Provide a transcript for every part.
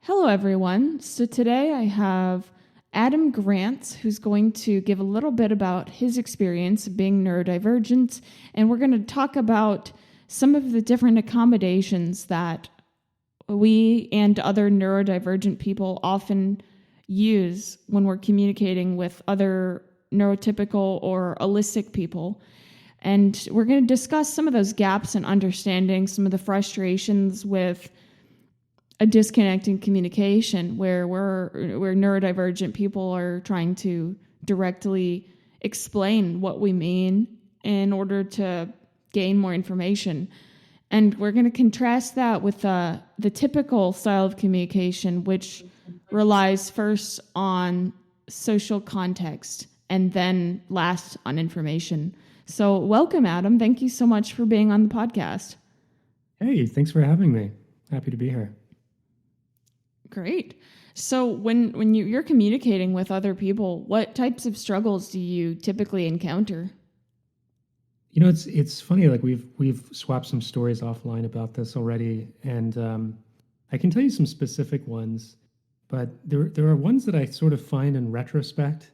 Hello, everyone. So today I have Adam Grant, who's going to give a little bit about his experience being neurodivergent, and we're going to talk about some of the different accommodations that we and other neurodivergent people often use when we're communicating with other neurotypical or holistic people. And we're going to discuss some of those gaps in understanding, some of the frustrations with a disconnect in communication where neurodivergent people are trying to directly explain what we mean in order to gain more information. And we're going to contrast that with the typical style of communication, which relies first on social context and then last on information. So welcome, Adam. Thank you so much for being on the podcast. Hey, thanks for having me. Happy to be here. Great. So when you're communicating with other people, what types of struggles do you typically encounter? You know, it's funny. Like we've swapped some stories offline about this already, and I can tell you some specific ones. But there are ones that I sort of find in retrospect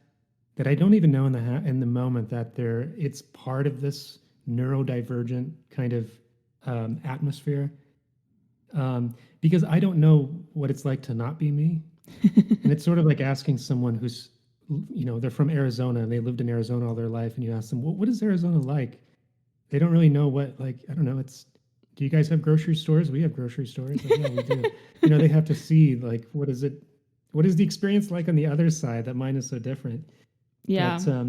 that I don't even know in the moment that it's part of this neurodivergent kind of atmosphere. Because I don't know what it's like to not be me. And it's sort of like asking someone who's, they're from Arizona and they lived in Arizona all their life, and you ask them, what is Arizona like? They don't really know I don't know. Do you guys have grocery stores? We have grocery stores. Like, yeah, we do. They have to see, like, what is the experience like on the other side that mine is so different? Yeah. But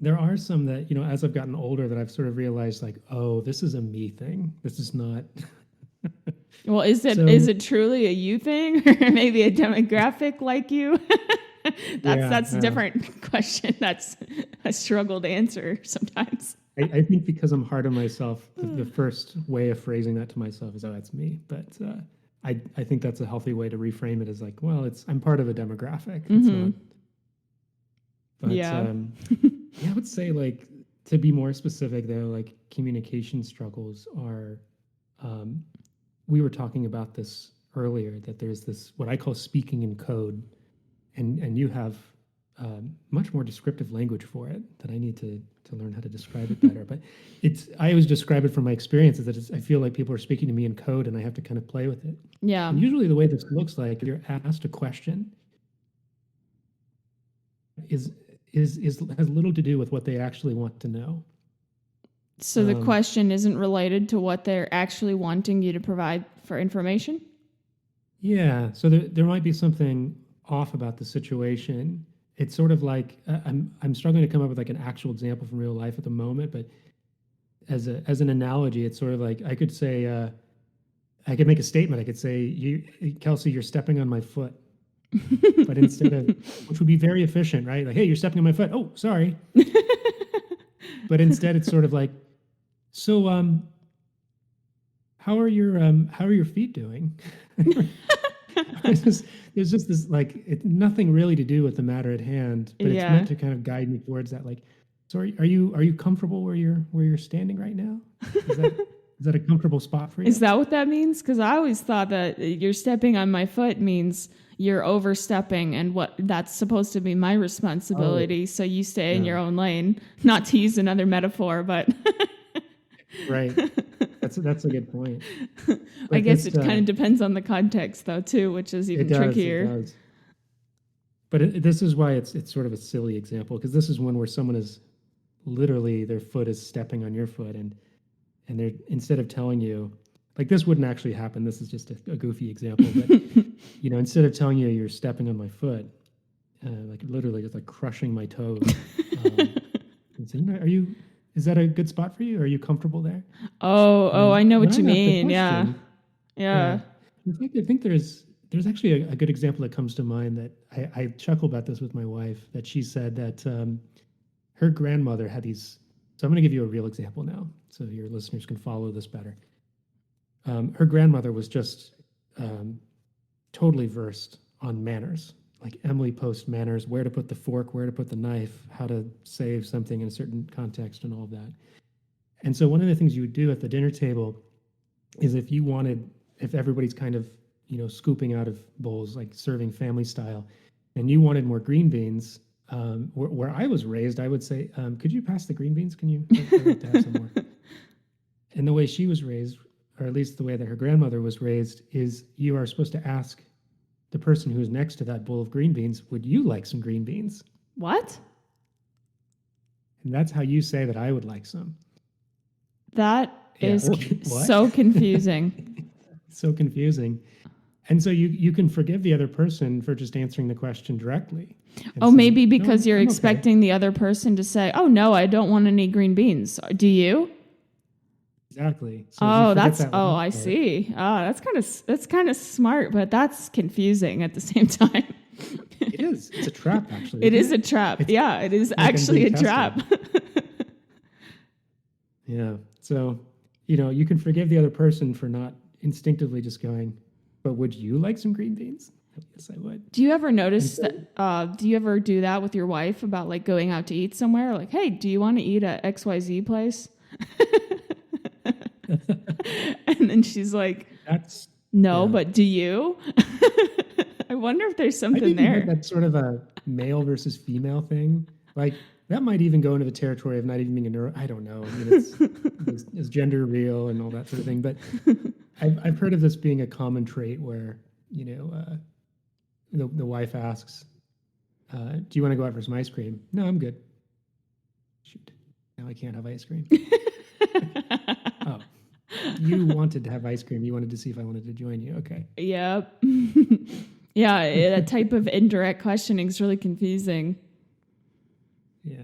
there are some that, as I've gotten older, that I've sort of realized, like, oh, this is a me thing. This is not. Well, is it truly a you thing, or maybe a demographic like you? That's a different question. That's a struggle to answer sometimes. I think because I'm hard on myself, the first way of phrasing that to myself is, oh, that's me. But I think that's a healthy way to reframe it, is like, well, I'm part of a demographic. It's not. But yeah. I would say, like, to be more specific though, like, communication struggles are, we were talking about this earlier, that there's this, what I call speaking in code, and you have much more descriptive language for it that I need to learn how to describe it better. But I always describe it from my experiences that I feel like people are speaking to me in code and I have to kind of play with it. Yeah. And usually the way this looks like, you're asked a question has little to do with what they actually want to know. So the question isn't related to what they're actually wanting you to provide for information? Yeah. So there might be something off about the situation. It's sort of like, I'm struggling to come up with like an actual example from real life at the moment, but as an analogy, it's sort of like, I could say, I could make a statement. I could say, Kelsey, you're stepping on my foot. But instead of, which would be very efficient, right? Like, hey, you're stepping on my foot. Oh, sorry. But instead it's sort of like, so how are your feet doing? There's just this, like, nothing really to do with the matter at hand, but it's meant to kind of guide me towards that. Like, so are you comfortable where you're standing right now? Is that a comfortable spot for you? Is that what that means? Because I always thought that you're stepping on my foot means you're overstepping, and what that's supposed to be my responsibility. So you stay in your own lane. Not to use another metaphor, but right. That's a good point. I guess it kind of depends on the context, though, too, which is even trickier. It does. But this is why it's sort of a silly example, because this is one where someone is literally, their foot is stepping on your foot, and they're, instead of telling you, like, this wouldn't actually happen. This is just a goofy example, but instead of telling you you're stepping on my foot, like literally just like crushing my toes, and saying, is that a good spot for you? Are you comfortable there? Oh, I know what you mean. Yeah. In fact, I think there's actually a good example that comes to mind that I chuckle about this with my wife, that she said that her grandmother had these. So I'm going to give you a real example now, so your listeners can follow this better. Her grandmother was just totally versed on manners, like Emily Post manners, where to put the fork, where to put the knife, how to say something in a certain context, and all of that. And so one of the things you would do at the dinner table is, if everybody's kind of scooping out of bowls, like serving family style, and you wanted more green beans. Where I was raised, I would say, could you pass the green beans? Can you? I'd like to have some more. And the way she was raised, or at least the way that her grandmother was raised, is you are supposed to ask the person who's next to that bowl of green beans, would you like some green beans? What? And that's how you say that I would like some. That is so confusing. So confusing. And so you can forgive the other person for just answering the question directly. Oh, say, maybe because you're expecting the other person to say, oh, no, I don't want any green beans. Do you? Exactly. So I see. That's kind of smart, but that's confusing at the same time. It is. It's a trap, actually. It is a trap. It is actually a trap. Yeah. So, you can forgive the other person for not instinctively just going, but would you like some green beans? Yes, I would. Do you ever notice that? Do you ever do that with your wife about like going out to eat somewhere? Like, hey, do you want to eat at XYZ place? And then she's like, no, but do you? I wonder if there's something there. That's sort of a male versus female thing. Like that might even go into the territory of not even being I don't know. I mean, it's gender real and all that sort of thing. But I've heard of this being a common trait where, the wife asks, do you want to go out for some ice cream? No, I'm good. Shoot. Now I can't have ice cream. Oh, you wanted to have ice cream. You wanted to see if I wanted to join you. Okay. Yep. Yeah, that type of indirect questioning is really confusing. Yeah.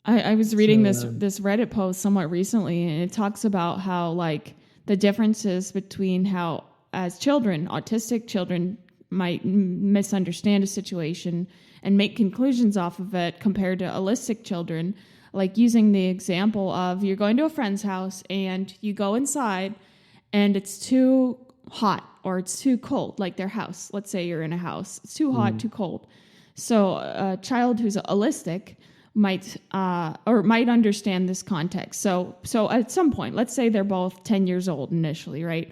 I was reading this Reddit post somewhat recently, and it talks about how like the differences between how as children, autistic children might misunderstand a situation and make conclusions off of it compared to autistic children. Like using the example of you're going to a friend's house and you go inside and it's too hot or it's too cold, like their house. Let's say you're in a house. It's too hot, too cold. So a child who's autistic might understand this context. So at some point, let's say they're both 10 years old initially, right?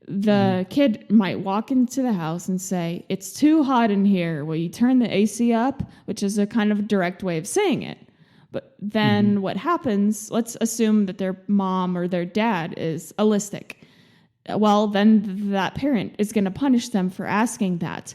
The kid might walk into the house and say, it's too hot in here. Will you turn the AC up? Which is a kind of direct way of saying it. But then what happens, let's assume that their mom or their dad is autistic. Well, then that parent is going to punish them for asking that.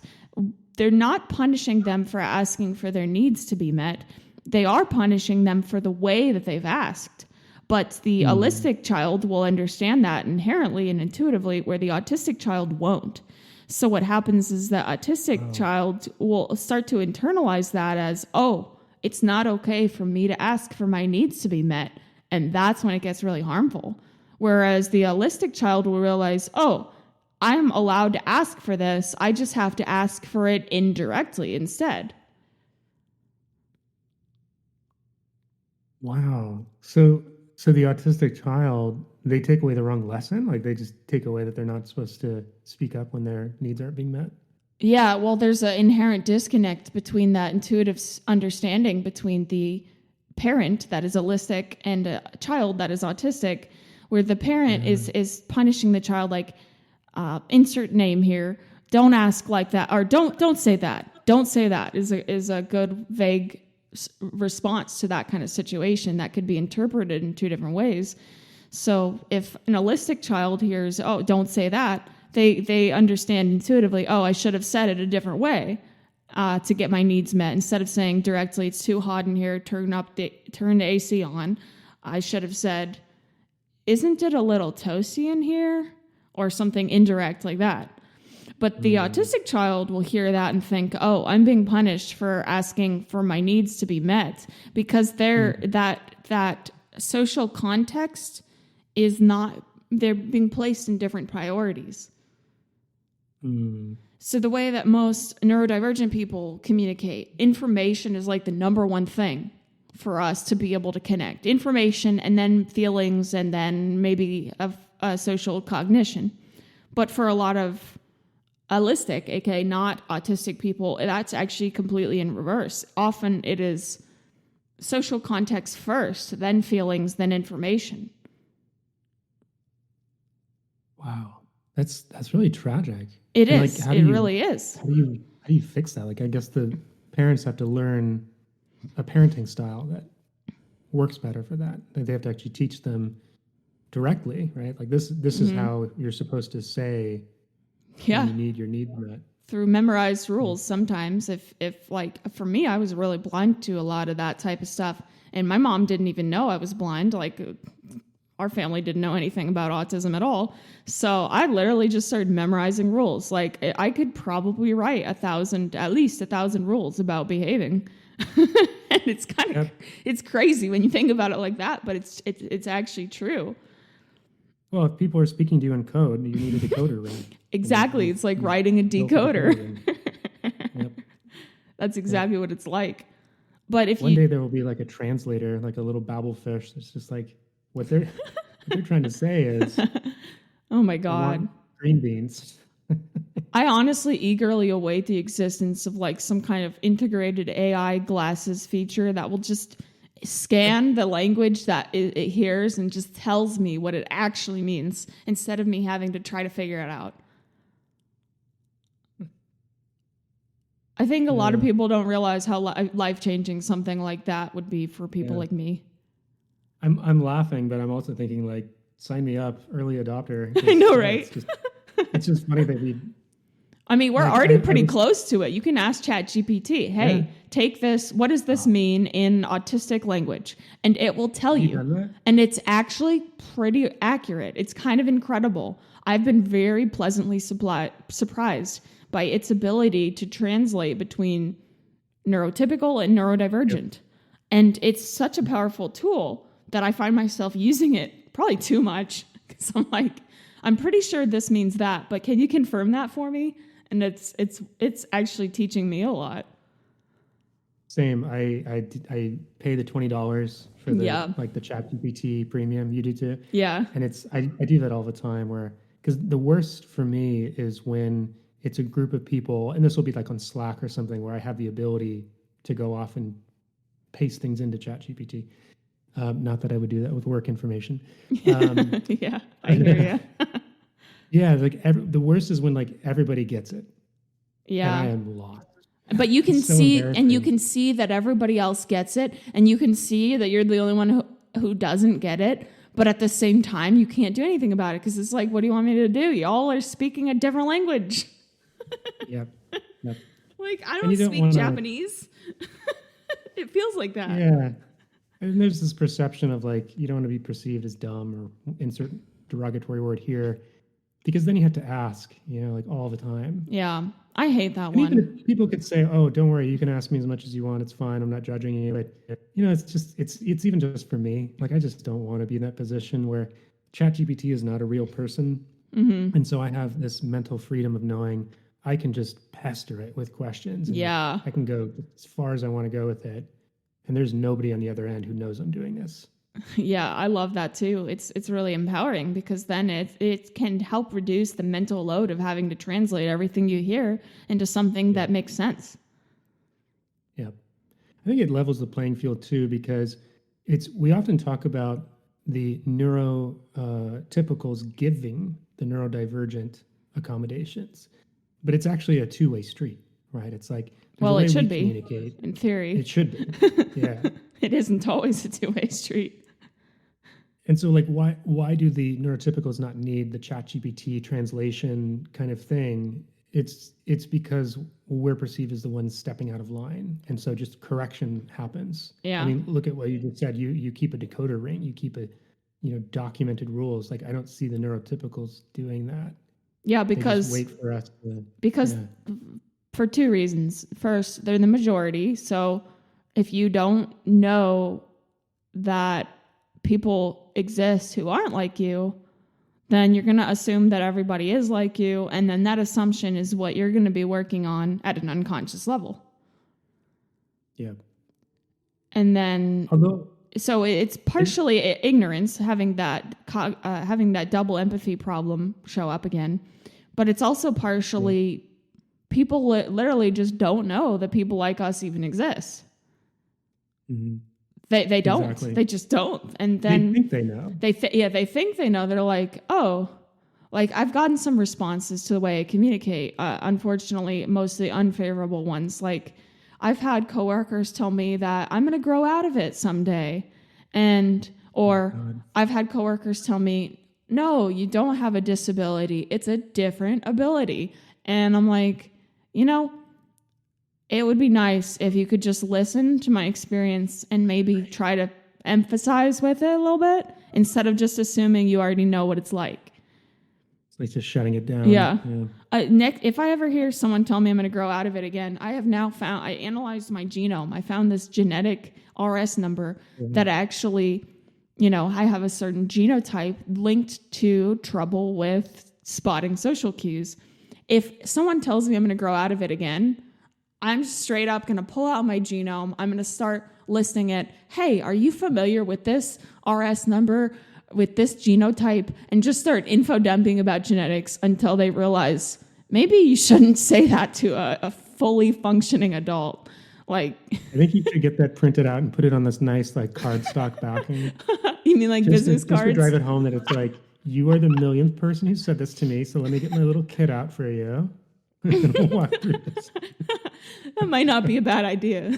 They're not punishing them for asking for their needs to be met. They are punishing them for the way that they've asked. But the autistic child will understand that inherently and intuitively, where the autistic child won't. So what happens is the autistic child will start to internalize that as, oh, it's not okay for me to ask for my needs to be met. And that's when it gets really harmful. Whereas the autistic child will realize, oh, I'm allowed to ask for this. I just have to ask for it indirectly instead. Wow. So the autistic child, they take away the wrong lesson? Like they just take away that they're not supposed to speak up when their needs aren't being met? Yeah, well, there's an inherent disconnect between that intuitive understanding between the parent that is autistic and a child that is autistic, where the parent is punishing the child like, insert name here, don't ask like that, or don't say that. Don't say that is a good vague response to that kind of situation that could be interpreted in two different ways. So if an autistic child hears, oh, don't say that, they understand intuitively, oh, I should have said it a different way to get my needs met. Instead of saying directly, it's too hot in here, turn the AC on, I should have said, isn't it a little toasty in here? Or something indirect like that. But the autistic child will hear that and think, oh, I'm being punished for asking for my needs to be met, because that social context is not, they're being placed in different priorities. So the way that most neurodivergent people communicate, information is like the number one thing for us to be able to connect. Information and then feelings and then maybe a social cognition. But for a lot of autistic, aka not autistic people, that's actually completely in reverse. Often it is social context first, then feelings, then information. Wow. That's really tragic. It And is. It really is. how do you fix that? Like, I guess the parents have to learn a parenting style that works better for that. That they have to actually teach them directly, right? Like this is how you're supposed to say Yeah. when you need your needs met. Through memorized rules sometimes. If like for me, I was really blind to a lot of that type of stuff. And my mom didn't even know I was blind. Like our family didn't know anything about autism at all. So I literally just started memorizing rules. Like I could probably write at least 1,000 rules about behaving. And it's kind of, it's crazy when you think about it like that, but it's actually true. Well, if people are speaking to you in code, you need a decoder ring. Exactly. It's like writing a decoder. Yep. That's exactly what it's like. But if one day there will be like a translator, like a little babble fish. It's just like what they're trying to say is, oh my God, green beans. I honestly eagerly await the existence of like some kind of integrated AI glasses feature that will just scan the language that it hears and just tells me what it actually means instead of me having to try to figure it out. I think a lot of people don't realize how life-changing something like that would be for people like me. I'm laughing, but I'm also thinking like, sign me up, early adopter. I know, right? It's just funny that we're already pretty close to it. You can ask ChatGPT, hey, take this, what does this mean in autistic language? And it will tell you. And it's actually pretty accurate. It's kind of incredible. I've been very pleasantly surprised by its ability to translate between neurotypical and neurodivergent. Yep. And it's such a powerful tool that I find myself using it probably too much. Because I'm like, I'm pretty sure this means that, but can you confirm that for me? And it's actually teaching me a lot. Same. I pay the $20 for the like the ChatGPT premium. You do too. Yeah. And I do that all the time because the worst for me is when it's a group of people, and this will be like on Slack or something where I have the ability to go off and paste things into ChatGPT. Not that I would do that with work information. Yeah, I hear you. Yeah, like the worst is when like everybody gets it. Yeah, and I am lost. But you can you can see that everybody else gets it, and you can see that you're the only one who doesn't get it. But at the same time, you can't do anything about it because it's like, what do you want me to do? Y'all are speaking a different language. Yep. Like I don't speak Japanese. It feels like that. Yeah. And there's this perception of like, you don't want to be perceived as dumb or insert derogatory word here, because then you have to ask, like all the time. Yeah. I hate that one. Even if people could say, oh, don't worry, you can ask me as much as you want. It's fine. I'm not judging you. But, it's even just for me. Like, I just don't want to be in that position where ChatGPT is not a real person. Mm-hmm. And so I have this mental freedom of knowing I can just pester it with questions. And I can go as far as I want to go with it. And there's nobody on the other end who knows I'm doing this. Yeah, I love that too. It's really empowering because then it can help reduce the mental load of having to translate everything you hear into something that makes sense. Yeah. I think it levels the playing field too, because we often talk about the neurotypicals giving the neurodivergent accommodations, but it's actually a two-way street, right? It's like, it should be, in theory. It should be, yeah. It isn't always a two-way street. And so, like, why do the neurotypicals not need the ChatGPT translation kind of thing? It's because we're perceived as the ones stepping out of line, and so just correction happens. Yeah. I mean, look at what you just said. You keep a decoder ring. You keep documented rules. Like, I don't see the neurotypicals doing that. Yeah, because they just wait for us to. Because for two reasons. First, they're the majority, so if you don't know that people exist who aren't like you, then you're going to assume that everybody is like you, and then that assumption is what you're going to be working on at an unconscious level. Yeah. And then, so it's partially ignorance, having that double empathy problem show up again, but it's also partially people literally just don't know that people like us even exist. Mm-hmm. They don't. Exactly. They just don't. And then they think they know. They think they know. They're like, oh, Like, I've gotten some responses to the way I communicate, unfortunately, mostly unfavorable ones. Like, I've had coworkers tell me that I'm going to grow out of it someday. Or God. I've had coworkers tell me, no, you don't have a disability. It's a different ability. And I'm like, you know, it would be nice if you could just listen to my experience and maybe try to emphasize with it a little bit instead of just assuming you already know what it's like. It's like just shutting it down. Yeah. Nick, if I ever hear someone tell me I'm going to grow out of it again, I have now found, I analyzed my genome. I found this genetic RS number that actually, I have a certain genotype linked to trouble with spotting social cues. If someone tells me I'm going to grow out of it again, I'm straight up going to pull out my genome. I'm going to start listing it. Hey, are you familiar with this RS number, with this genotype? And just start info dumping about genetics until they realize maybe you shouldn't say that to a fully functioning adult. Like, I think you should get that printed out and put it on this nice like cardstock backing. You mean like business cards? Just to drive it home that it's like, you are the millionth person who said this to me, so let me get my little kit out for you. We'll walk through this. That might not be a bad idea.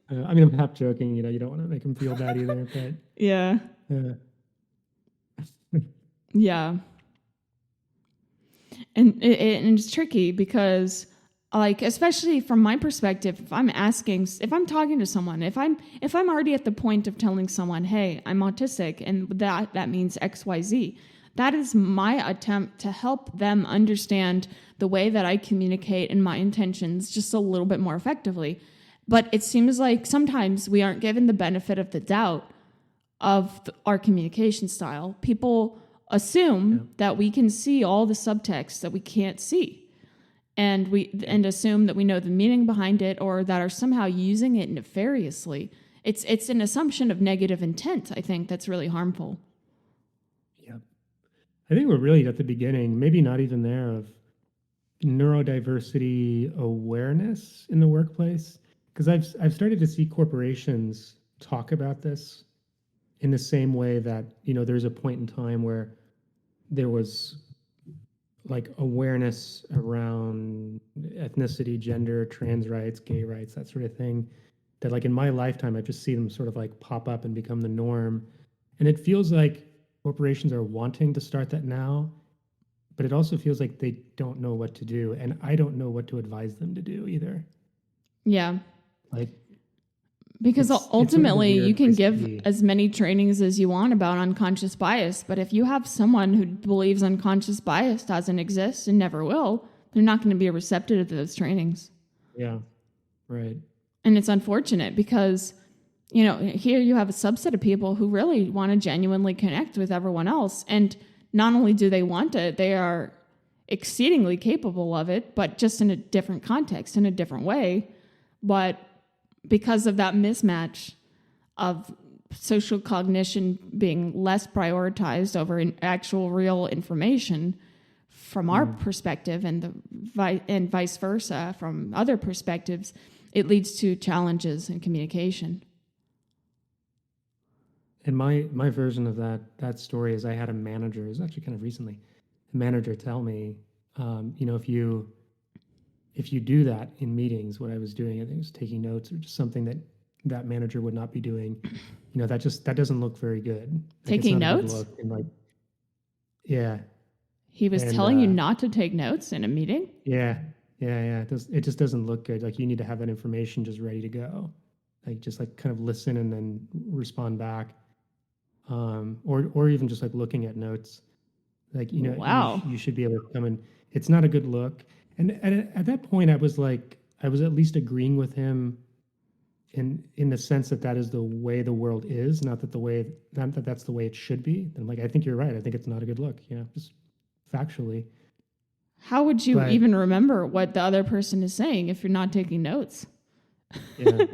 I mean, I'm half joking. You don't want to make him feel bad either, but yeah. Yeah. And it's tricky because, like, especially from my perspective, if I'm talking to someone, if I'm already at the point of telling someone, hey, I'm autistic, and that means XYZ, that is my attempt to help them understand the way that I communicate and my intentions just a little bit more effectively. But it seems like sometimes we aren't given the benefit of the doubt of our communication style. People assume that we can see all the subtext that we can't see. And assume that we know the meaning behind it or that are somehow using it nefariously. It's an assumption of negative intent, I think, that's really harmful. Yeah. I think we're really at the beginning, maybe not even there, of neurodiversity awareness in the workplace. Because I've started to see corporations talk about this in the same way that, there's a point in time where there was like awareness around ethnicity, gender, trans rights, gay rights, that sort of thing, that like in my lifetime, I just see them sort of like pop up and become the norm. And it feels like corporations are wanting to start that now, but it also feels like they don't know what to do. And I don't know what to advise them to do either. Yeah. Like, because ultimately you can give be. as many trainings as you want about unconscious bias, but if you have someone who believes unconscious bias doesn't exist and never will, they're not going to be receptive to those trainings. Yeah, right. And it's unfortunate because, here you have a subset of people who really want to genuinely connect with everyone else. And not only do they want it, they are exceedingly capable of it, but just in a different context, in a different way. But because of that mismatch of social cognition being less prioritized over actual real information from our perspective and vice versa from other perspectives, it leads to challenges in communication. And my version of that story is I had a manager, it was actually kind of recently, a manager tell me, if you do that in meetings, what I was doing, I think it was taking notes or just something that manager would not be doing, that doesn't look very good. Like, taking notes? Yeah. He was telling you not to take notes in a meeting? Yeah. It just doesn't look good. Like, you need to have that information just ready to go. Like, just like kind of listen and then respond back. Or even just like looking at notes. Like, wow. you should be able to come in. It's not a good look. And at that point, I was at least agreeing with him in the sense that is the way the world is, not that that's the way it should be. And like, I think you're right. I think it's not a good look, just factually. How would you even remember what the other person is saying if you're not taking notes? Yeah.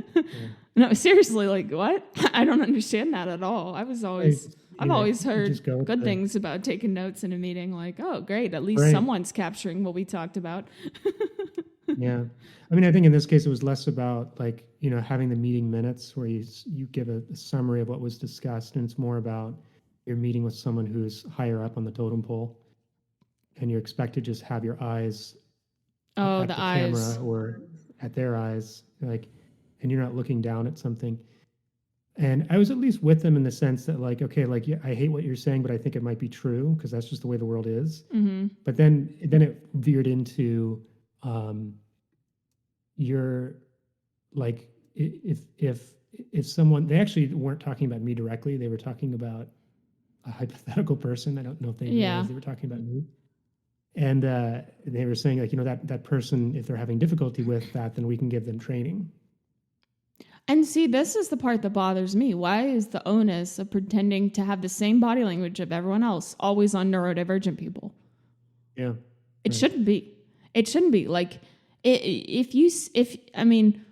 No, seriously, like what? I don't understand that at all. I've always heard good things about taking notes in a meeting. Like, oh, great, at least someone's capturing what we talked about. Yeah, I mean, I think in this case it was less about like having the meeting minutes where you give a summary of what was discussed, and it's more about you're meeting with someone who's higher up on the totem pole, and you're expected to just have your eyes Oh, at the the eyes. camera or at their eyes, like, and you're not looking down at something. And I was at least with them in the sense that, like, okay, like, yeah, I hate what you're saying, but I think it might be true because that's just the way the world is. Mm-hmm. But then it veered into, you're like, if someone, they actually weren't talking about me directly, they were talking about a hypothetical person. I don't know if they Yeah. realized they were talking about me. And they were saying, like, that person, if they're having difficulty with that, then we can give them training. And see, this is the part that bothers me. Why is the onus of pretending to have the same body language of everyone else always on neurodivergent people? Yeah. It Right. shouldn't be. It shouldn't be. Like, I mean,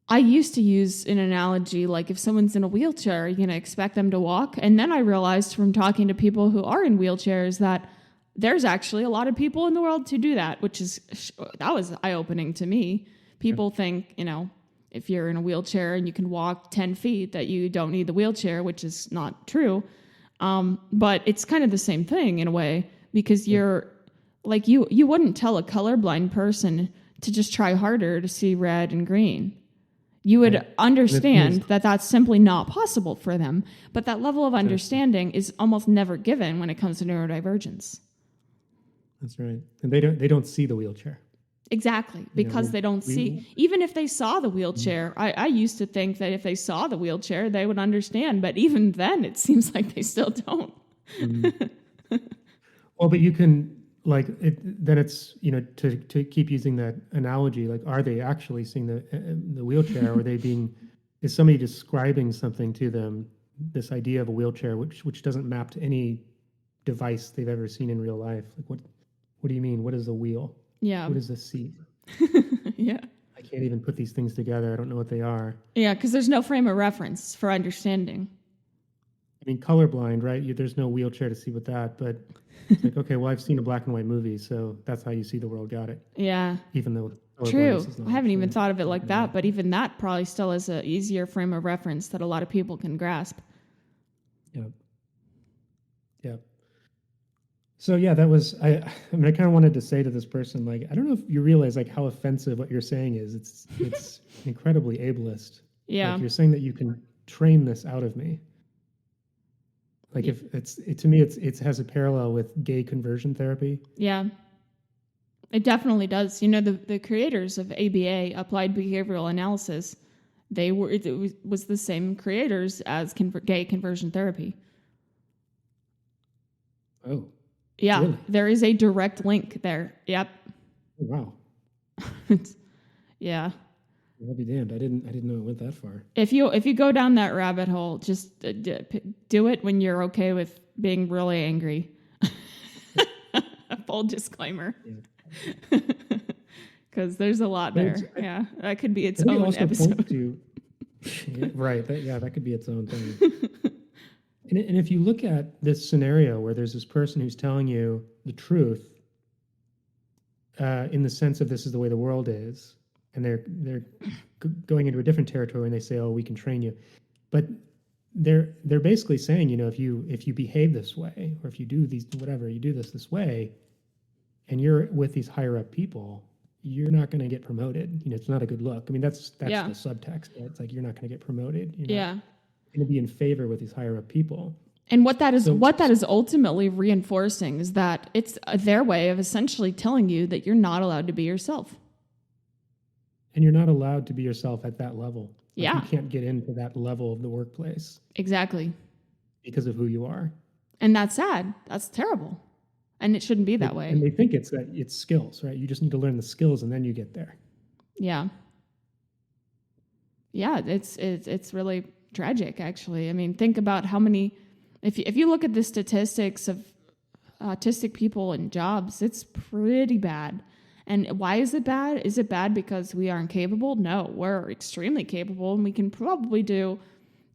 I used to use an analogy like if someone's in a wheelchair, you're going to expect them to walk. And then I realized from talking to people who are in wheelchairs that there's actually a lot of people in the world to do that, that was eye-opening to me. People think, if you're in a wheelchair and you can walk 10 feet, that you don't need the wheelchair, which is not true. But it's kind of the same thing in a way, because you're like, you wouldn't tell a colorblind person to just try harder to see red and green. You would understand that that's simply not possible for them. But that level of understanding is almost never given when it comes to neurodivergence. That's right. And they don't see the wheelchair. Exactly, because they don't see. Even if they saw the wheelchair, I used to think that if they saw the wheelchair, they would understand. But even then, it seems like they still don't. Well, but you can, like, then it's, to keep using that analogy, like, are they actually seeing the wheelchair? Or are they is somebody describing something to them, this idea of a wheelchair, which doesn't map to any device they've ever seen in real life? Like, what do you mean? What is a wheel? Yeah. What is a seat? Yeah. I can't even put these things together. I don't know what they are. Yeah, because there's no frame of reference for understanding. I mean, colorblind, right? There's no wheelchair to see with that, but it's like, okay, well, I've seen a black and white movie, so that's how you see the world. Got it. Yeah. Even though true. I haven't even thought of it like that, but even that probably still is an easier frame of reference that a lot of people can grasp. Yeah. Yeah. So yeah, that was, I kind of wanted to say to this person, like, I don't know if you realize, like, how offensive what you're saying is. It's incredibly ableist. Yeah. Like, you're saying that you can train this out of me. Like, if to me, it has a parallel with gay conversion therapy. Yeah. It definitely does. The creators of ABA, Applied Behavioral Analysis, it was the same creators as gay conversion therapy. Oh. Yeah, really? There is a direct link there. Yep. Oh, wow. Yeah. I'll be damned. I didn't know it went that far. If you go down that rabbit hole, just do it when you're okay with being really angry. Full disclaimer. Because there's a lot there. Yeah, that could be its own episode. Right. That could be its own thing. And if you look at this scenario where there's this person who's telling you the truth, in the sense of this is the way the world is, and they're going into a different territory and they say, oh, we can train you, but they're basically saying, if you behave this way, or if you do you do this way, and you're with these higher up people, you're not going to get promoted. It's not a good look. I mean, that's the subtext. It's like, you're not going to get promoted. You're not going to be in favor with these higher up people. And what that is ultimately reinforcing is that it's their way of essentially telling you that you're not allowed to be yourself. And you're not allowed to be yourself at that level. Like, yeah. You can't get into that level of the workplace. Exactly. Because of who you are. And that's sad. That's terrible. And it shouldn't be that way. And they think it's skills, right? You just need to learn the skills and then you get there. Yeah. Yeah, it's really tragic, actually. I mean, think about how many, if you look at the statistics of autistic people in jobs, it's pretty bad. And why is it bad? Is it bad because we aren't capable? No, we're extremely capable, and we can probably do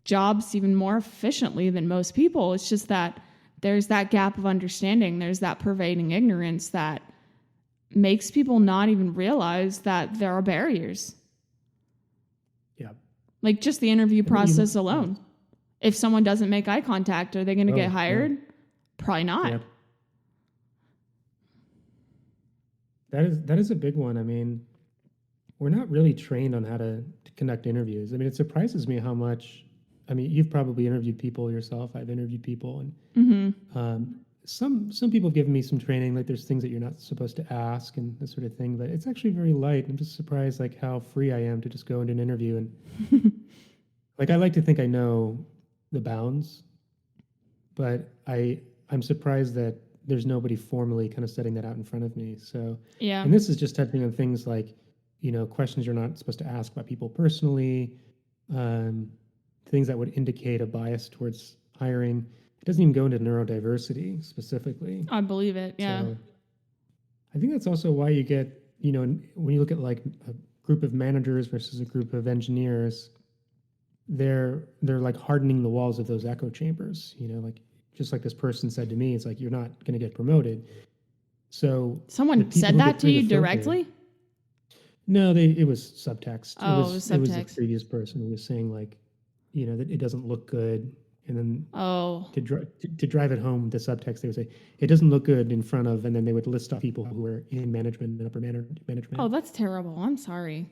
jobs even more efficiently than most people. It's just that there's that gap of understanding. There's that pervading ignorance that makes people not even realize that there are barriers. Yeah. Like just the interview process alone. If someone doesn't make eye contact, are they going to get Oh, yeah. hired? Probably not. Yep. That is a big one. I mean, we're not really trained on how to conduct interviews. I mean, it surprises me how much. I mean, you've probably interviewed people yourself. I've interviewed people, and some people have given me some training. Like, there's things that you're not supposed to ask and this sort of thing. But it's actually very light. I'm just surprised, like, how free I am to just go into an interview and like, I like to think I know the bounds, but I'm surprised that there's nobody formally kind of setting that out in front of me. So, Yeah. and this is just touching on things like, questions you're not supposed to ask about people personally, things that would indicate a bias towards hiring. It doesn't even go into neurodiversity specifically. I believe it. Yeah. So I think that's also why you get, when you look at like a group of managers versus a group of engineers, they're like hardening the walls of those echo chambers, like just like this person said to me, it's like, you're not going to get promoted. So someone said that to you directly? No, it was subtext. Oh, it was subtext. It was the previous person who was saying like, that it doesn't look good. And then to drive it home, the subtext, they would say, it doesn't look good in front of, and then they would list off people who were in management and upper management. Oh, that's terrible. I'm sorry.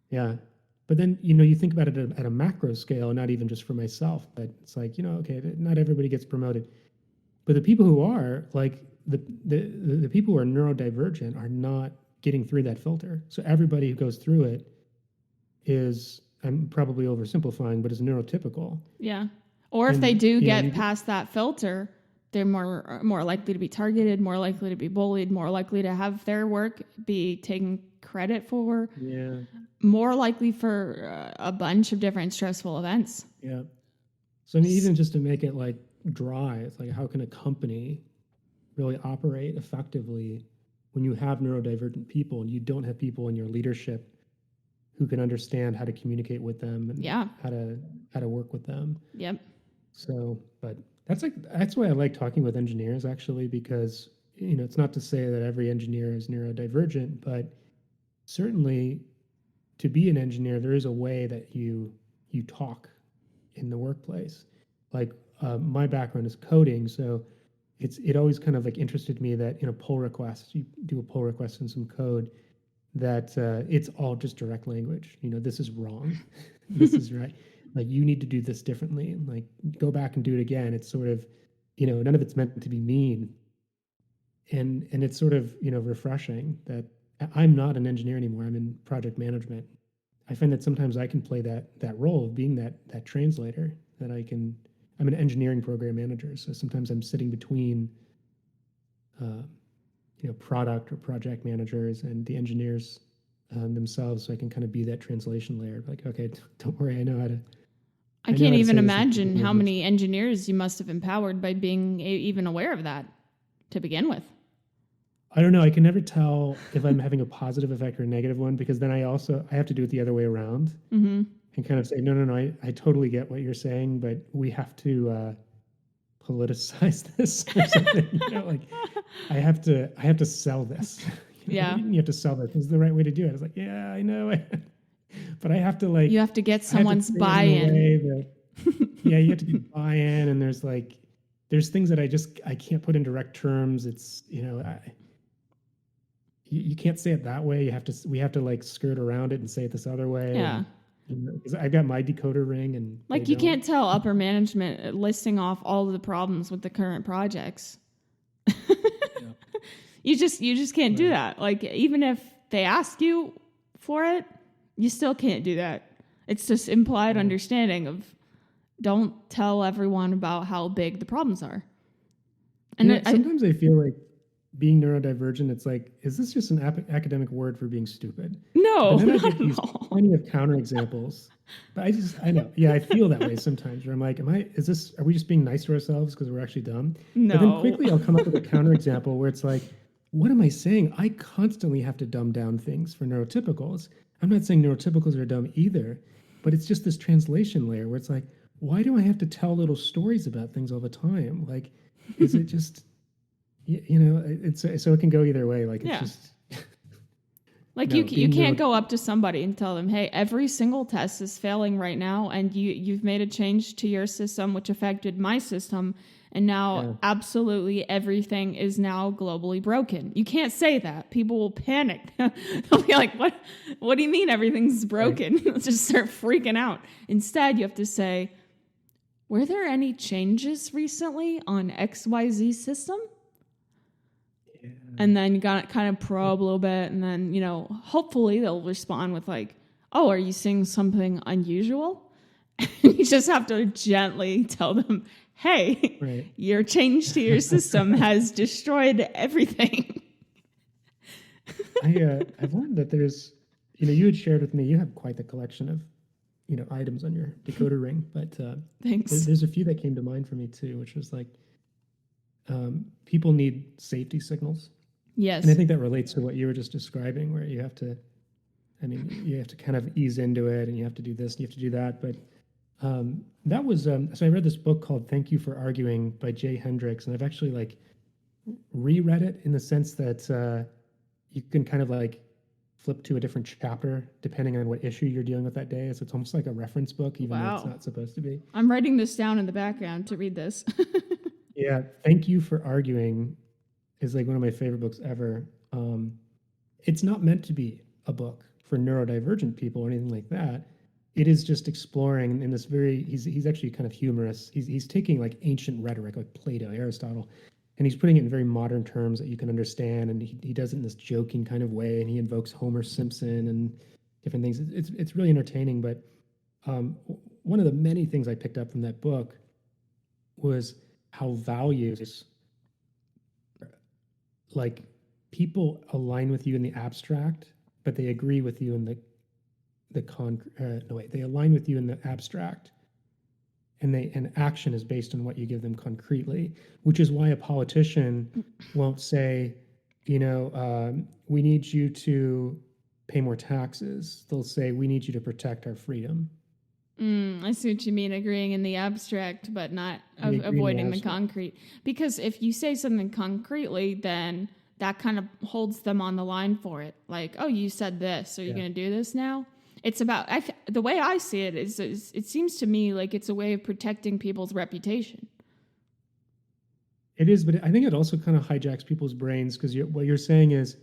Yeah. But then, you think about it at a macro scale, not even just for myself, but it's like, okay, not everybody gets promoted. But the people who are, like, the people who are neurodivergent are not getting through that filter. So everybody who goes through it is, I'm probably oversimplifying, but is neurotypical. Yeah. Or if they do get past that filter, they're more likely to be targeted, more likely to be bullied, more likely to have their work be taken credit for. Yeah. More likely for a bunch of different stressful events. Yeah. So I mean, even just to make it like dry, it's like, how can a company really operate effectively when you have neurodivergent people and you don't have people in your leadership who can understand how to communicate with them and how to work with them. Yep. So, but that's why I like talking with engineers, actually, because it's not to say that every engineer is neurodivergent, but certainly to be an engineer, there is a way that you talk in the workplace. Like, my background is coding, so it always kind of like interested me that in a pull request, you do a pull request in some code, that it's all just direct language. This is wrong, this is right. Like, you need to do this differently. Like, go back and do it again. It's sort of, none of it's meant to be mean. And it's sort of, refreshing that I'm not an engineer anymore. I'm in project management. I find that sometimes I can play that role of being that translator, that I'm an engineering program manager. So sometimes I'm sitting between, product or project managers and the engineers themselves. So I can kind of be that translation layer. Like, okay, don't worry. I know how to. I can't even imagine how many engineers you must have empowered by being even aware of that to begin with. I don't know. I can never tell if I'm having a positive effect or a negative one, because then I have to do it the other way around and kind of say, no, I totally get what you're saying, but we have to politicize this or something. Like, I have to sell this. Yeah. You have to sell it. This is the right way to do it. I was like, yeah, I know. But I have to, like, you have to get someone's buy-in. Yeah, you have to get buy-in, and there's things that I can't put in direct terms. It's, you can't say it that way. We have to like skirt around it and say it this other way. Yeah. Because I've got my decoder ring, and like, you can't tell upper management listing off all of the problems with the current projects. Yeah. You just can't do that. Like, even if they ask you for it, you still can't do that. It's just implied understanding of, don't tell everyone about how big the problems are. And sometimes I feel like being neurodivergent, it's like, is this just an academic word for being stupid? No. And then I get these plenty of counterexamples. But I know. Yeah, I feel that way sometimes, where I'm like, are we just being nice to ourselves because we're actually dumb? No. But then quickly I'll come up with a counterexample where it's like, what am I saying? I constantly have to dumb down things for neurotypicals. I'm not saying neurotypicals are dumb either, but it's just this translation layer where it's like, why do I have to tell little stories about things all the time? Like, is it just, it's so it can go either way. Like, it's just. Like No, you being can't go up to somebody and tell them, "Hey, every single test is failing right now, and you've made a change to your system which affected my system, and yeah, now absolutely everything is now globally broken." You can't say that. People will panic. They'll be like, "What? What do you mean everything's right. broken?" They'll just start freaking out. Instead, you have to say, "Were there any changes recently on XYZ system?" Yeah. And then you got to kind of probe a little bit, and then hopefully they'll respond with like, "Oh, are you seeing something unusual?" You just have to gently tell them, "Hey, Right. your change to your system has destroyed everything." I've learned that there's, you had shared with me, you have quite the collection of, items on your decoder ring, but Thanks. there's a few that came to mind for me too, which was like, people need safety signals. And I Yes. think that relates to what you were just describing, where you have to kind of ease into it, and you have to do this, and you have to do that. But that was, so I read this book called Thank You for Arguing by Jay Hendricks, and I've actually like reread it in the sense that you can kind of like flip to a different chapter depending on what issue you're dealing with that day. So it's almost like a reference book, even though it's Wow. not supposed to be. I'm writing this down in the background to read this. Yeah, Thank You for Arguing is like one of my favorite books ever. It's not meant to be a book for neurodivergent people or anything like that. It is just exploring in this very, he's actually kind of humorous. He's taking like ancient rhetoric like Plato, Aristotle, and he's putting it in very modern terms that you can understand. And he does it in this joking kind of way, and he invokes Homer Simpson and different things. It's really entertaining. But one of the many things I picked up from that book was how values, like, people align with you in the abstract, but they agree with you in the con no wait, they align with you in the abstract, and action is based on what you give them concretely, which is why a politician won't say, we need you to pay more taxes. They'll say, we need you to protect our freedom. I see what you mean, agreeing in the abstract, but not They agree in the avoiding the abstract. concrete. Because if you say something concretely, then that kind of holds them on the line for it. Like, "Oh, you said this. Are you Yeah, going to do this now?" It's about, the way I see it is, it seems to me like it's a way of protecting people's reputation. it is, but I think it also kind of hijacks people's brains, because what you're saying is,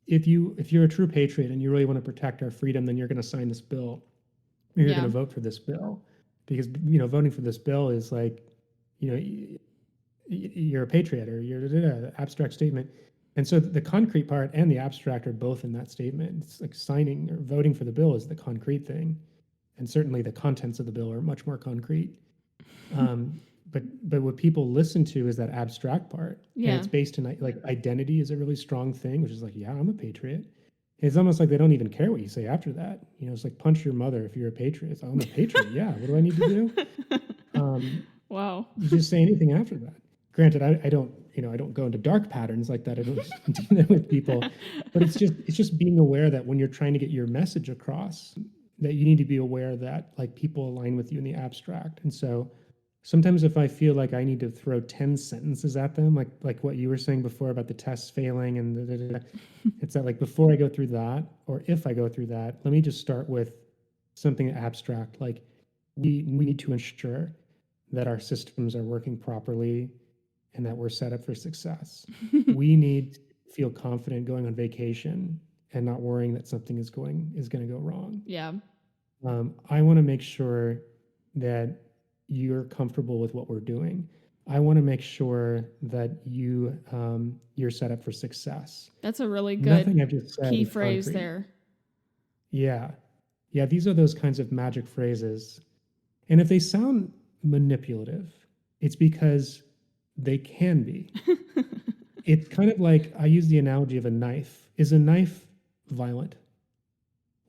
if you're a true patriot and you really want to protect our freedom, then you're going to sign this bill. You're going Yeah. to vote for this bill, because voting for this bill is like, you know you're a patriot, or you're abstract statement. And so the concrete part and the abstract are both in that statement. It's like signing or voting for the bill is the concrete thing, and certainly the contents of the bill are much more concrete. um, but what people listen to is that abstract part, and Yeah. it's based in like identity is a really strong thing, which is like, yeah, I'm a patriot. It's almost like they don't even care what you say after that. It's like punch your mother if you're a patriot. It's like, I'm a patriot. Yeah. What do I need to do? Wow. You just say anything after that. Granted, I don't, I don't go into dark patterns like that. I don't do that with people, but it's just being aware that when you're trying to get your message across, that you need to be aware that like people align with you in the abstract. And so sometimes if I feel like I need to throw 10 sentences at them, like what you were saying before about the tests failing and it's that, like, before I go through that, or if I go through that, let me just start with something abstract, like we need to ensure that our systems are working properly and that we're set up for success. We need to feel confident going on vacation and not worrying that something is going to go wrong. Yeah. I want to make sure that you're comfortable with what we're doing. I want to make sure that you're set up for success. That's a really Nothing good I've just said key is phrase concrete. there. Yeah. Yeah, these are those kinds of magic phrases. And if they sound manipulative, it's because they can be. It's kind of like, I use the analogy of a knife. Is a knife violent?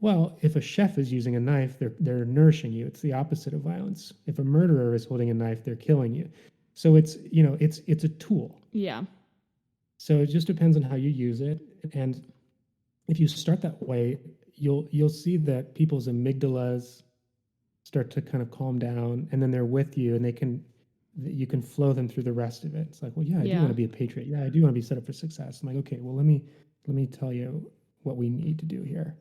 Well, if a chef is using a knife, they're nourishing you. It's the opposite of violence. If a murderer is holding a knife, they're killing you. So it's a tool. Yeah. So it just depends on how you use it. And if you start that way, you'll see that people's amygdalas start to kind of calm down, and then they're with you, and you can flow them through the rest of it. It's like, well, yeah, I do want Yeah. to be a patriot. Yeah, I do want to be set up for success. I'm like, okay, well, let me tell you. what we need to do here.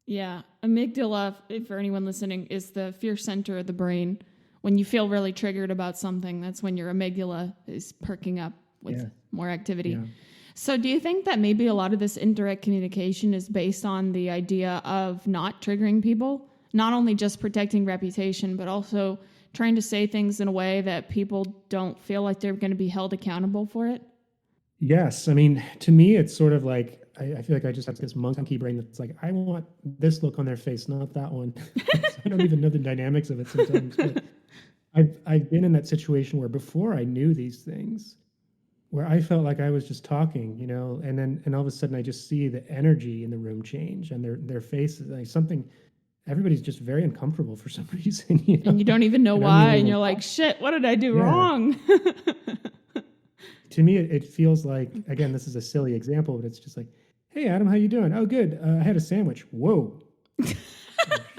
Yeah. Amygdala, for anyone listening, is the fear center of the brain. When you feel really triggered about something, that's when your amygdala is perking up with more activity. Yeah. So do you think that maybe a lot of this indirect communication is based on the idea of not triggering people, not only just protecting reputation, but also trying to say things in a way that people don't feel like they're going to be held accountable for it? Yes. I mean, to me, it's sort of like, I feel like I just have this monkey brain that's like, I want this look on their face, not that one. So I don't even know the dynamics of it sometimes. But I've been in that situation where before I knew these things, where I felt like I was just talking, and all of a sudden I just see the energy in the room change and their faces, like something. Everybody's just very uncomfortable for some reason, And you don't even know why, and you're like, like, shit, what did I do wrong? To me, it feels like, again, this is a silly example, but it's just like, hey, Adam, how you doing? Oh, good. I had a sandwich. Whoa. What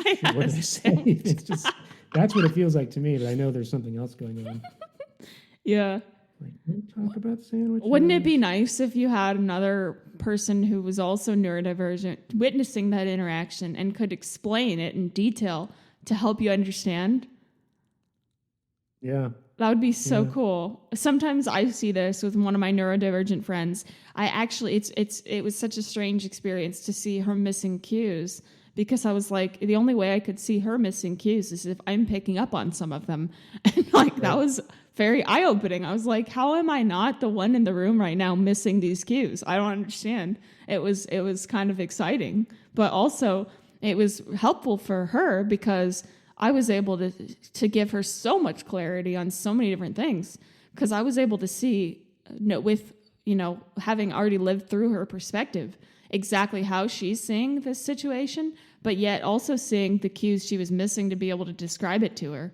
did I say? It's just, that's what it feels like to me, but I know there's something else going on. Yeah. Like, don't talk about sandwiches. Wouldn't it be nice if you had another person who was also neurodivergent witnessing that interaction and could explain it in detail to help you understand? Yeah. That would be so cool. Sometimes I see this with one of my neurodivergent friends. I actually, it was such a strange experience to see her missing cues, because I was like, the only way I could see her missing cues is if I'm picking up on some of them. And like, that was very eye-opening. I was like, how am I not the one in the room right now missing these cues? I don't understand. It was kind of exciting, but also it was helpful for her because I was able to give her so much clarity on so many different things, because I was able to see, with, having already lived through her perspective, exactly how she's seeing this situation, but yet also seeing the cues she was missing to be able to describe it to her.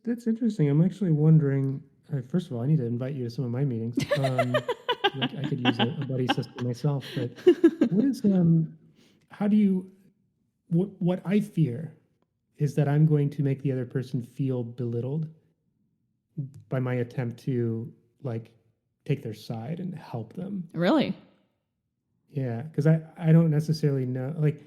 That's interesting. I'm actually wondering, first of all, I need to invite you to some of my meetings. Like I could use a buddy system myself, but what is, how do you, what I fear is that I'm going to make the other person feel belittled by my attempt to like take their side and help them. Really? Yeah, because I don't necessarily know, like,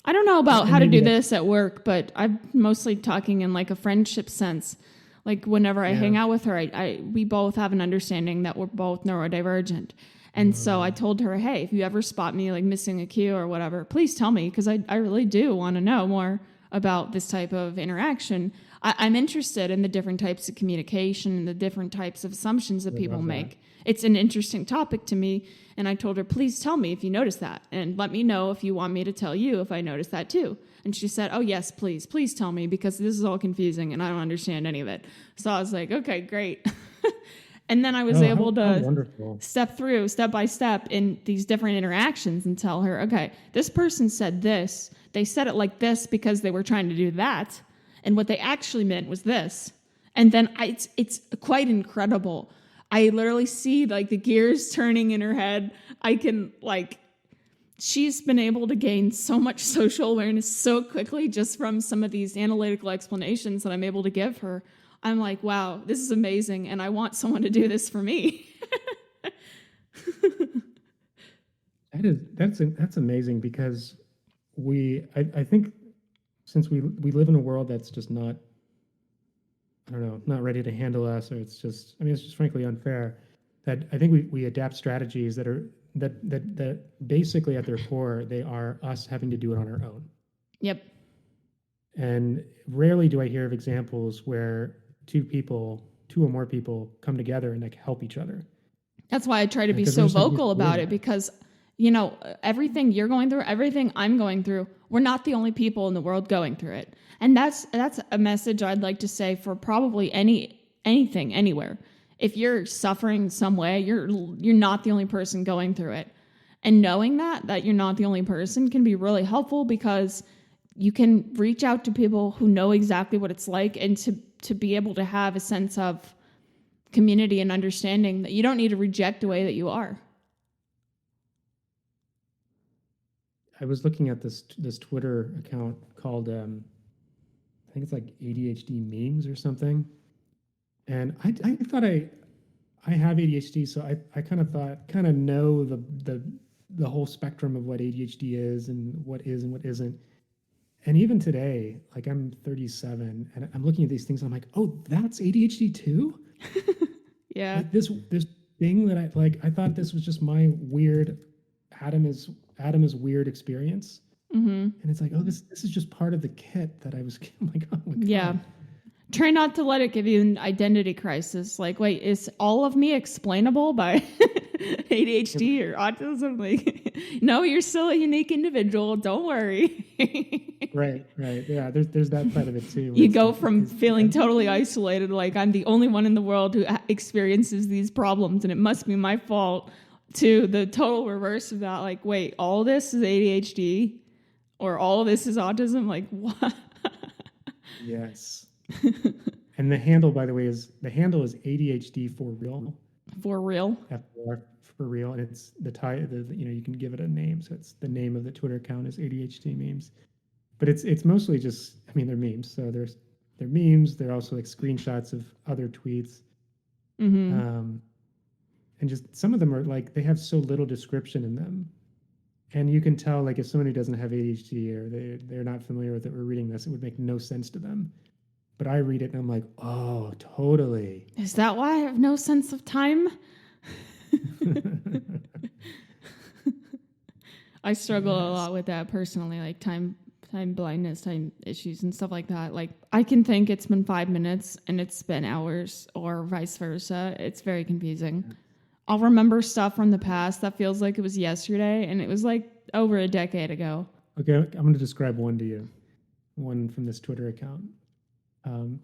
I don't know about how to do this at work, but I'm mostly talking in like a friendship sense. Like whenever I hang out with her, we both have an understanding that we're both neurodivergent. And so I told her, hey, if you ever spot me like missing a cue or whatever, please tell me, because I really do want to know more about this type of interaction. I'm interested in the different types of communication and the different types of assumptions that people make. It's an interesting topic to me. And I told her, please tell me if you notice that. And let me know if you want me to tell you if I notice that too. And she said, oh, yes, please tell me, because this is all confusing and I don't understand any of it. So I was like, okay, great. And then I was able to step through step by step in these different interactions and tell her, okay, this person said this. They said it like this because they were trying to do that. And what they actually meant was this. And then it's quite incredible. I literally see like the gears turning in her head. I can she's been able to gain so much social awareness so quickly just from some of these analytical explanations that I'm able to give her. I'm like, wow, this is amazing, and I want someone to do this for me. That's amazing, because I think since we live in a world that's just not, I don't know, not ready to handle us, or it's just frankly unfair, that I think we adapt strategies that basically at their core, they are us having to do it on our own. Yep. And rarely do I hear of examples where two or more people come together and like help each other. That's why I try to be so vocal about it, because everything you're going through, everything I'm going through, we're not the only people in the world going through it. And that's a message I'd like to say for probably anything, anywhere. If you're suffering some way, you're not the only person going through it. And knowing that you're not the only person can be really helpful, because you can reach out to people who know exactly what it's like, and to be able to have a sense of community and understanding that you don't need to reject the way that you are. I was looking at this Twitter account called, I think it's like ADHD memes or something. And I thought I have ADHD, so I kind of know the the whole spectrum of what ADHD is and what isn't. And even today, like I'm 37 and I'm looking at these things and I'm like, oh, that's ADHD too? Yeah. Like this thing that I thought this was just my weird Adam is weird experience. And it's like, oh, this is just part of the kit that I was I'm like, oh my God. Yeah. Try not to let it give you an identity crisis. Like, wait, is all of me explainable by ADHD or autism? Like, no, you're still a unique individual. Don't worry. Right. Yeah, there's that side of it too. You go from feeling totally isolated, like I'm the only one in the world who experiences these problems and it must be my fault, to the total reverse of that. Like, wait, all this is ADHD or all this is autism? Like, what? Yes. And the handle, by the way, is ADHD for real. For real? FR for real. And it's you can give it a name. So it's the name of the Twitter account is ADHD memes. But it's mostly just, I mean, they're memes. So they're memes. They're also like screenshots of other tweets. And just some of them are like, they have so little description in them. And you can tell, like, if someone who doesn't have ADHD or they're not familiar with it or reading this, it would make no sense to them. But I read it and I'm like, oh, totally. Is that why I have no sense of time? I struggle a lot with that personally, like time blindness, time issues and stuff like that. Like, I can think it's been 5 minutes and it's been hours or vice versa. It's very confusing. I'll remember stuff from the past that feels like it was yesterday and it was like over a decade ago. Okay, I'm going to describe one to you. One from this Twitter account. Do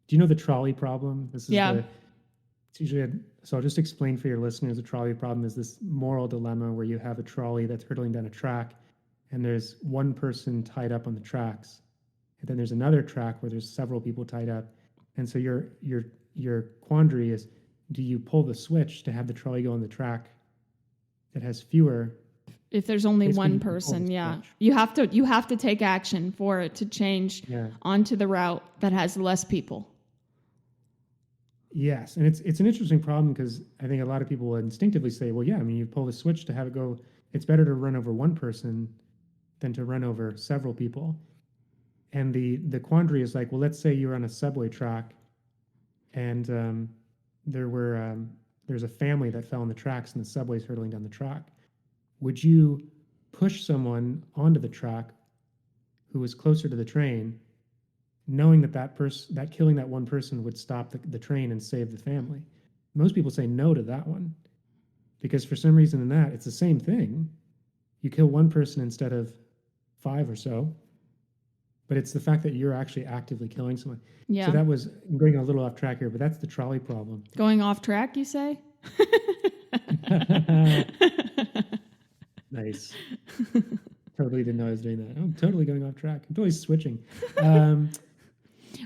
you know the trolley problem? This is it's usually so I'll just explain for your listeners. The trolley problem is this moral dilemma where you have a trolley that's hurtling down a track and there's one person tied up on the tracks. And then there's another track where there's several people tied up. And so your quandary is, do you pull the switch to have the trolley go on the track that has fewer? If there's only one person, you have to take action for it to change onto the route that has less people. Yes, and it's an interesting problem because I think a lot of people will instinctively say, well, yeah, I mean, you pull the switch to have it go. It's better to run over one person than to run over several people. And the quandary is like, well, let's say you're on a subway track, and there's a family that fell on the tracks, and the subway's hurtling down the track. Would you push someone onto the track who was closer to the train, knowing that killing that one person would stop the train and save the family? Most people say no to that one because for some reason in that, it's the same thing. You kill one person instead of 5 or so, but it's the fact that you're actually actively killing someone. Yeah. So I'm going a little off track here, but that's the trolley problem. Going off track, you say? Nice. Totally didn't know I was doing that. I'm totally going off track. I'm totally switching.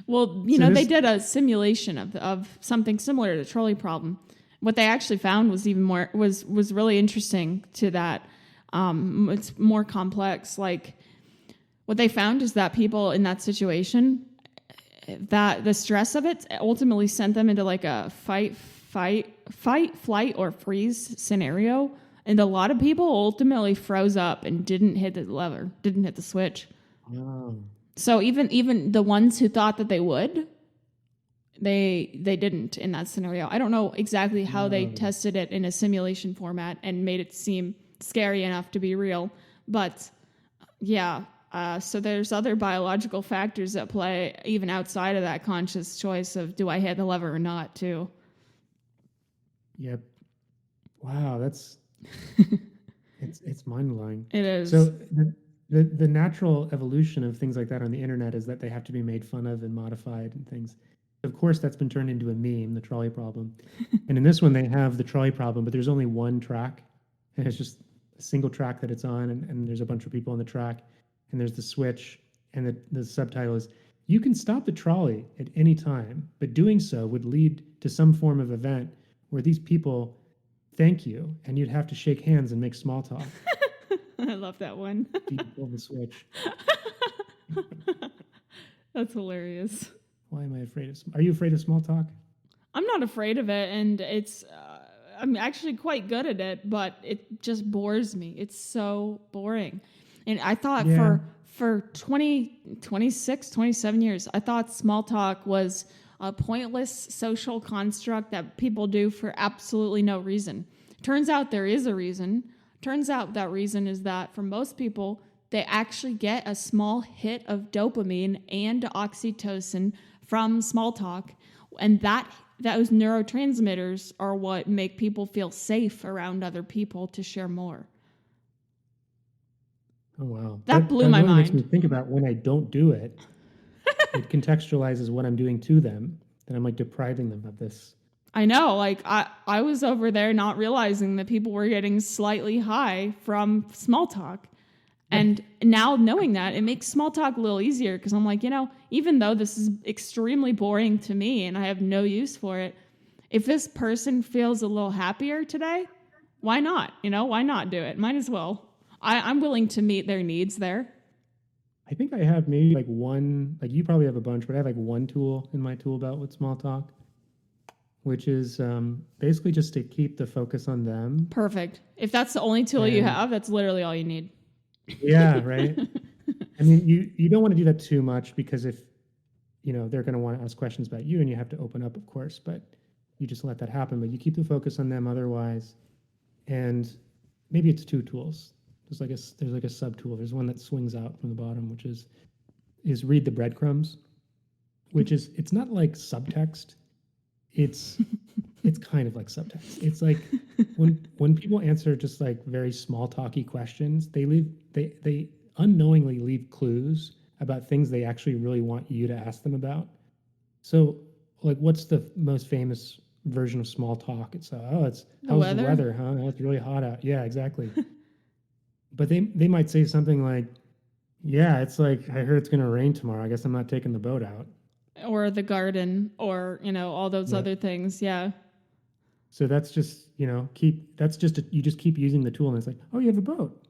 Well, they did a simulation of something similar to the trolley problem. What they actually found was even more was really interesting to that. It's more complex. Like, what they found is that people in that situation, that the stress of it ultimately sent them into like a fight, flight, or freeze scenario. And a lot of people ultimately froze up and didn't hit the lever, didn't hit the switch. Oh. So even the ones who thought that they would, they didn't in that scenario. I don't know exactly how they tested it in a simulation format and made it seem scary enough to be real. But yeah, so there's other biological factors that play even outside of that conscious choice of do I hit the lever or not too. Yep. Wow, that's it's mind-blowing. It is. So the natural evolution of things like that on the internet is that they have to be made fun of and modified and things. Of course, that's been turned into a meme, the trolley problem. And in this one, they have the trolley problem, but there's only one track, and it's just a single track that it's on, and there's a bunch of people on the track, and there's the switch, and the subtitle is, "You can stop the trolley at any time, but doing so would lead to some form of event where these people thank you, and you'd have to shake hands and make small talk." I love that one. Pull the switch. That's hilarious. Why am I afraid of? Are you afraid of small talk? I'm not afraid of it, and it's. I'm actually quite good at it, but it just bores me. It's so boring. And I thought Yeah. for 20, 26, 27 years, I thought small talk was a pointless social construct that people do for absolutely no reason. Turns out there is a reason. Turns out that reason is that for most people, they actually get a small hit of dopamine and oxytocin from small talk. And those neurotransmitters are what make people feel safe around other people to share more. Oh, wow. That blew my really makes me mind. think about when I don't do it. It contextualizes what I'm doing to them, that I'm like depriving them of this. I know, like I was over there not realizing that people were getting slightly high from small talk. And now knowing that, it makes small talk a little easier because I'm like, even though this is extremely boring to me and I have no use for it, if this person feels a little happier today, why not? Why not do it? Might as well. I'm willing to meet their needs there. I think I have maybe like one, like you probably have a bunch, but I have like one tool in my tool belt with small talk, which is basically just to keep the focus on them. Perfect. If that's the only tool you have, that's literally all you need. Yeah, right. I mean, you don't want to do that too much because if, they're going to want to ask questions about you and you have to open up, of course, but you just let that happen. But you keep the focus on them otherwise. And maybe it's two tools. There's like a sub tool. There's one that swings out from the bottom, which is read the breadcrumbs, which is, it's not like subtext. It's kind of like subtext. It's like when people answer just like very small talky questions, they unknowingly leave clues about things they actually really want you to ask them about. So like, what's the most famous version of small talk? It's how's the weather, huh? Oh, it's really hot out. Yeah, exactly. But they might say something like, yeah, it's like, I heard it's going to rain tomorrow. I guess I'm not taking the boat out. Or the garden, or, all those other things. Yeah. So that's just, you just keep using the tool and it's like, oh, you have a boat.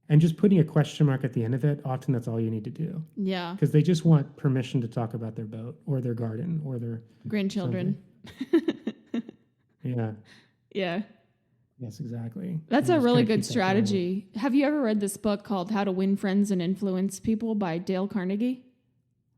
And just putting a question mark at the end of it, often that's all you need to do. Yeah. Because they just want permission to talk about their boat or their garden or their grandchildren. Yeah. Yeah. Yes, exactly. That's a really good strategy. Have you ever read this book called How to Win Friends and Influence People by Dale Carnegie?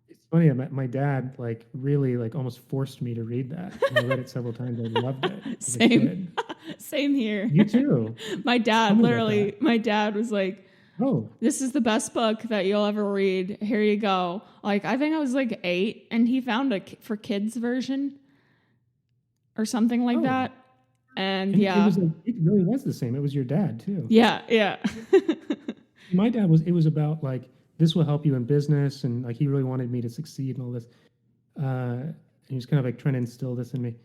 It's funny. My dad really almost forced me to read that. And I read it several times. I loved it. Same. Same here. You too. My dad was like, oh, this is the best book that you'll ever read. Here you go. I think I was 8 and he found a for kids version or something like that. And yeah, it really was the same. It was your dad too. Yeah. Yeah. My dad it was about this will help you in business. And he really wanted me to succeed and all this. And he was kind of trying to instill this in me.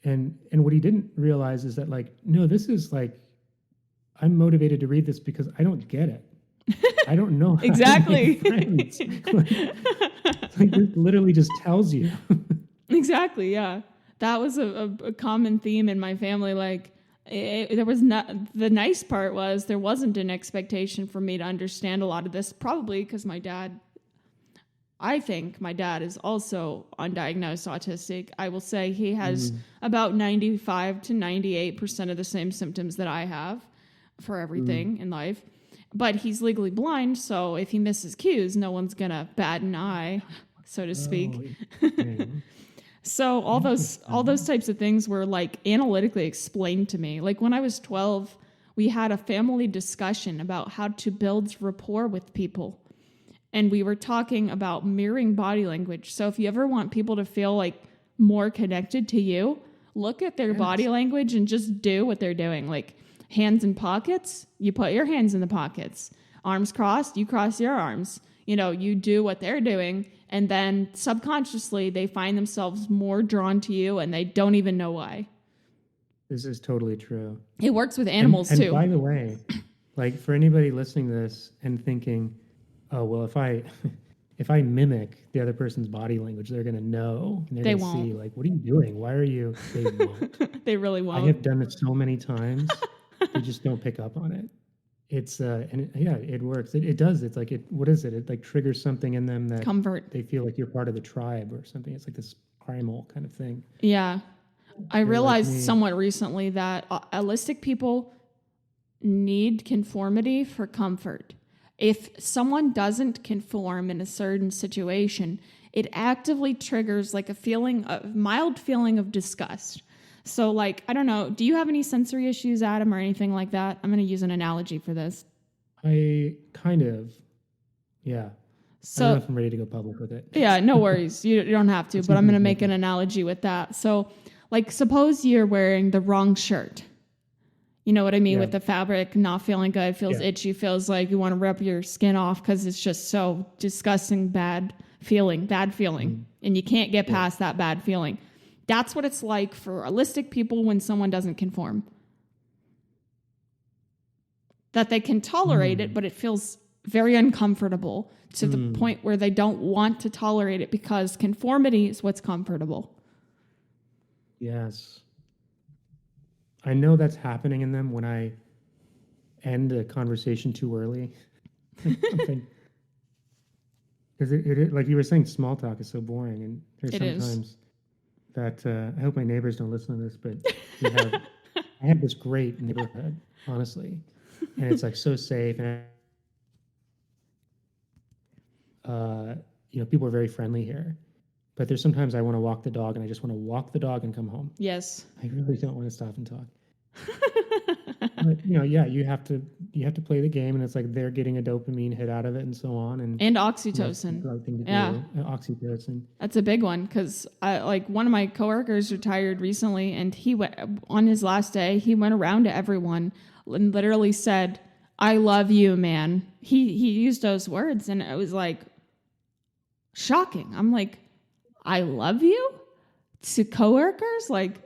And what he didn't realize is that no, this is I'm motivated to read this because I don't get it. I don't know. How exactly. To make friends. It literally just tells you. Exactly. Yeah. That was a common theme in my family. There was not, the nice part was there wasn't an expectation for me to understand a lot of this, probably because I think my dad is also undiagnosed autistic. I will say he has about 95 to 98% of the same symptoms that I have for everything in life. But he's legally blind, so if he misses cues, no one's going to bat an eye, so to speak. So all those types of things were analytically explained to me. When I was 12, we had a family discussion about how to build rapport with people. And we were talking about mirroring body language. So if you ever want people to feel more connected to you, look at their body language and just do what they're doing. Hands in pockets, you put your hands in the pockets. Arms crossed, you cross your arms. You do what they're doing. And then subconsciously, they find themselves more drawn to you and they don't even know why. This is totally true. It works with animals too. And by the way, for anybody listening to this and thinking, oh, well, if I mimic the other person's body language, they're going to know. And they're going to see, what are you doing? Why are you? They won't. They really won't. I have done it so many times. They just don't pick up on it. It's it works. It does. It's what is it? It triggers something in them that comfort. They feel like you're part of the tribe or something. It's this primal kind of thing. Yeah. I You're like realized me. somewhat recently that autistic people need conformity for comfort. If someone doesn't conform in a certain situation, it actively triggers like a mild feeling of disgust. So like, I don't know, do you have any sensory issues, Adam, or anything like that? I'm going to use an analogy for this. I kind of, yeah. I don't know So if I'm ready to go public with it. yeah, no worries. You don't have to, It's but I'm going easy to to make make an analogy with that. So like, suppose you're wearing the wrong shirt. You know what I mean? Yeah. With the fabric not feeling good, feels itchy, feels like you want to rip your skin off because it's just so disgusting, bad feeling, and you can't get past that bad feeling. That's what it's like for autistic people when someone doesn't conform. That they can tolerate it, but it feels very uncomfortable to the point where they don't want to tolerate it because conformity is what's comfortable. Yes. I know that's happening in them when I end a conversation too early. Because it, like you were saying, small talk is so boring, and there's sometimes that I hope my neighbors don't listen to this, but I have this great neighborhood, honestly, and it's like so safe, and people are very friendly here. But there's sometimes I want to walk the dog, and I just want to walk the dog and come home. Yes. I really don't want to stop and talk. But you have to play the game, and it's like they're getting a dopamine hit out of it, and so on, and oxytocin. Right thing to do. Oxytocin. That's a big one because one of my coworkers retired recently, and he went on his last day. He went around to everyone and literally said, "I love you, man." He used those words, and it was like shocking. I'm like, "I love you" to coworkers, like.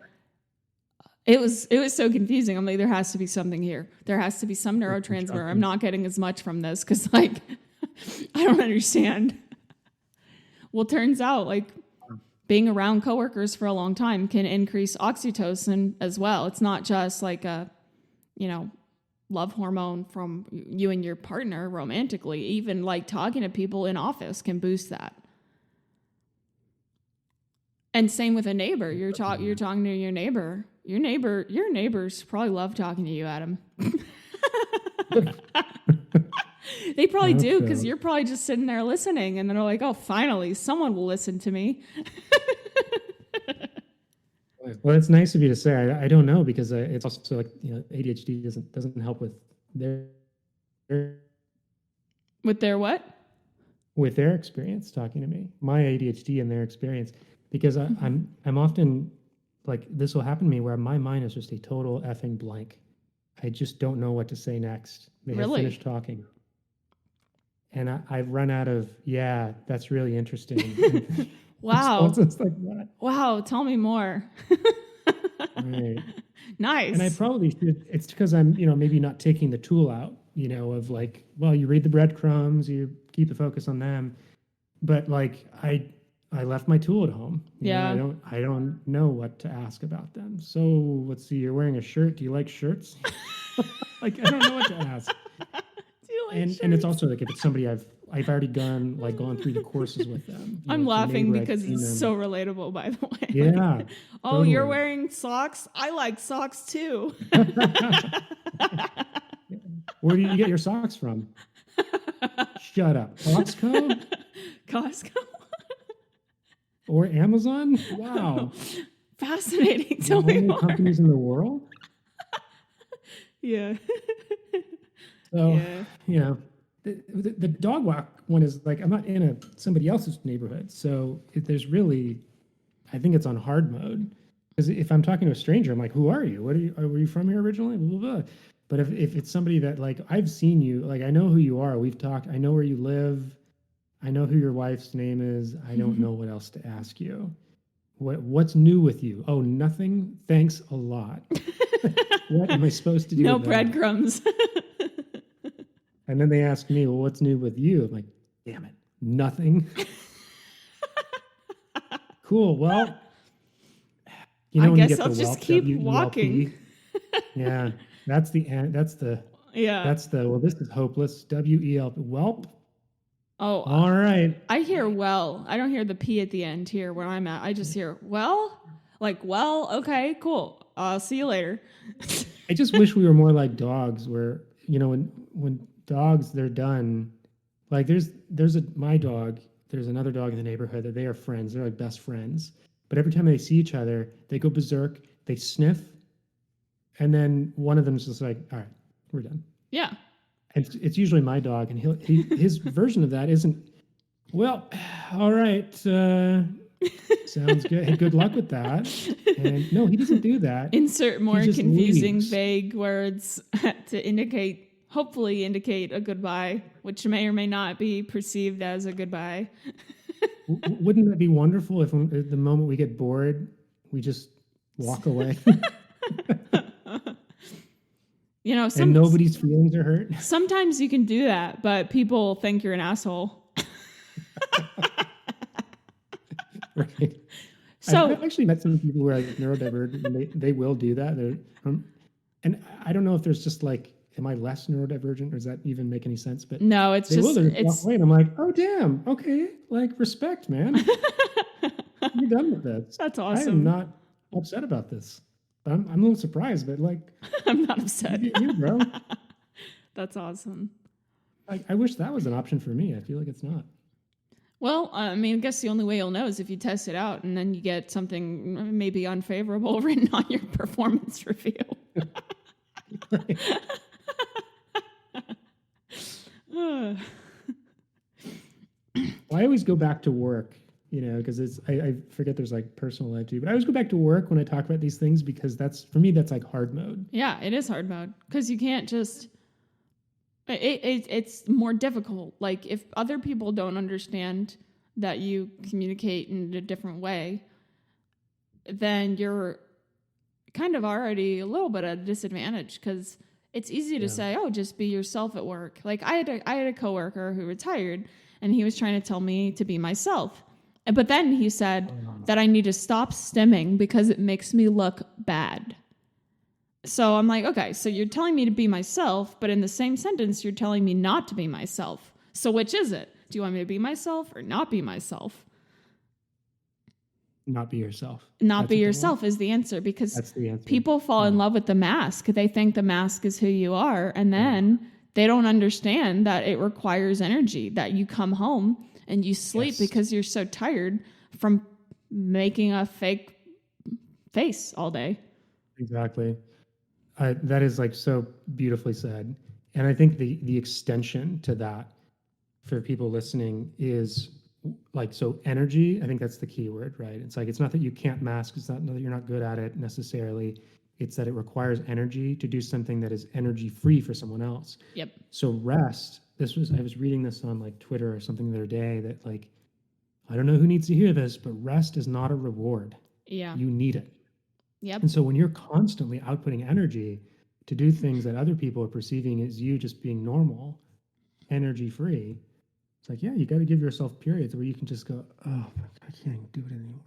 It was so confusing. I'm like, there has to be something here. There has to be some neurotransmitter. I'm not getting as much from this because, like, I don't understand. Well, turns out, like, being around coworkers for a long time can increase oxytocin as well. It's not just like a, love hormone from you and your partner romantically. Even like talking to people in office can boost that. And same with a neighbor. You're talking to your neighbor. Your neighbors probably love talking to you, Adam. They probably do because you're probably just sitting there listening, and then they're like, "Oh, finally, someone will listen to me." Well, it's nice of you to say. I don't know because it's also like ADHD doesn't help with their with their what? With their experience talking to me, my ADHD and their experience, because I'm often. Like this will happen to me where my mind is just a total effing blank. I just don't know what to say next. They have finished talking. And I've run out of, that's really interesting. Wow. It's like that. Wow, tell me more. Right. Nice. And I probably should, it's because I'm, maybe not taking the tool out, of like, well, you read the breadcrumbs, you keep the focus on them. But like, I left my tool at home. I don't know what to ask about them. So let's see. You're wearing a shirt. Do you like shirts? Like I don't know what to ask. Do you like shirts? And it's also like if it's somebody I've already gone through the courses with them. I'm laughing because it's so relatable. By the way. Yeah. Oh, totally. You're wearing socks. I like socks too. Where do you get your socks from? Shut up. Costco. Or Amazon? Wow. Fascinating. Tell me more. Companies in the world? Yeah. So, the dog walk one is like, I'm not in somebody else's neighborhood. So there's really, I think it's on hard mode. Because if I'm talking to a stranger, I'm like, who are you? Were you from here originally? Blah, blah, blah. But if it's somebody that like, I've seen you, like I know who you are. We've talked, I know where you live. I know who your wife's name is. I don't know what else to ask you. What's new with you? Oh, nothing. Thanks a lot. What am I supposed to do? No breadcrumbs. And then they ask me, well, what's new with you? I'm like, damn it, nothing. Cool. Well, I guess I'll just keep walking. Yeah, that's the end. That's the. Well, this is hopeless. WELP. Welp. Oh, all right. I hear well. I don't hear the P at the end here where I'm at. I just hear well. Like, well, okay, cool. I'll see you later. I just wish we were more like dogs, where when dogs they're done. Like my dog. There's another dog in the neighborhood that they are friends. They're like best friends. But every time they see each other, they go berserk. They sniff, and then one of them's just like, "All right, we're done." Yeah. And it's usually my dog, and his version of that isn't, well, all right, sounds good. Hey, good luck with that. And no, he doesn't do that. Insert more just confusing, leaves. vague words to hopefully indicate a goodbye, which may or may not be perceived as a goodbye. Wouldn't that be wonderful if at the moment we get bored, we just walk away? And nobody's feelings are hurt. Sometimes you can do that, but people think you're an asshole. Right. So I've actually met some people who are like neurodivergent, and they will do that. And I don't know if there's just like, am I less neurodivergent, or does that even make any sense? But no, it's they just will walk away, and I'm like, oh damn, okay, like respect, man. You're done with this. That's awesome. I am not upset about this. I'm a little surprised, but like, I'm not upset. You, bro. That's awesome. I wish that was an option for me. I feel like it's not. Well, I mean, I guess the only way you'll know is if you test it out and then you get something maybe unfavorable written on your performance review. I always go back to work, because I forget there's like personal life too, but I always go back to work when I talk about these things, because for me, that's like hard mode. Yeah, it is hard mode, because you can't just, it's more difficult. Like if other people don't understand that you communicate in a different way, then you're kind of already a little bit at a disadvantage, because it's easy to say, oh, just be yourself at work. Like I had a coworker who retired, and he was trying to tell me to be myself. But then he said that I need to stop stimming because it makes me look bad. So I'm like, okay, so you're telling me to be myself, but in the same sentence, you're telling me not to be myself. So which is it? Do you want me to be myself or not be myself? Not be yourself. Not be yourself is the answer, because that's the answer. People fall in love with the mask. They think the mask is who you are, and then they don't understand that it requires energy, that you come home and you sleep because you're so tired from making a fake face all day. Exactly. That is like so beautifully said. And I think the extension to that for people listening is like, so energy, I think that's the key word, right? It's like, it's not that you can't mask. It's not that you're not good at it necessarily. It's that it requires energy to do something that is energy free for someone else. Yep. So rest, I was reading this on like Twitter or something the other day, that like, I don't know who needs to hear this, but rest is not a reward. Yeah. You need it. Yep. And so when you're constantly outputting energy to do things that other people are perceiving as you just being normal, energy free, it's like, yeah, you got to give yourself periods where you can just go, oh, I can't even do it anymore.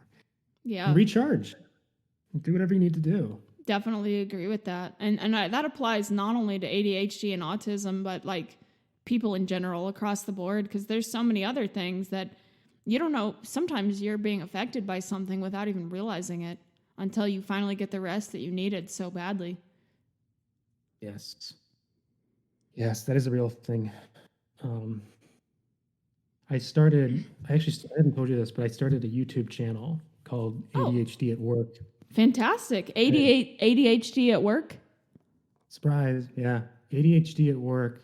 Yeah. And recharge. Do whatever you need to do. Definitely agree with that. And that applies not only to ADHD and autism, but like people in general across the board, because there's so many other things that you don't know. Sometimes you're being affected by something without even realizing it until you finally get the rest that you needed so badly. Yes. Yes, that is a real thing. I haven't told you this, but I started a YouTube channel called ADHD at Work. Fantastic. ADHD at Work? Surprise. Yeah. ADHD at Work.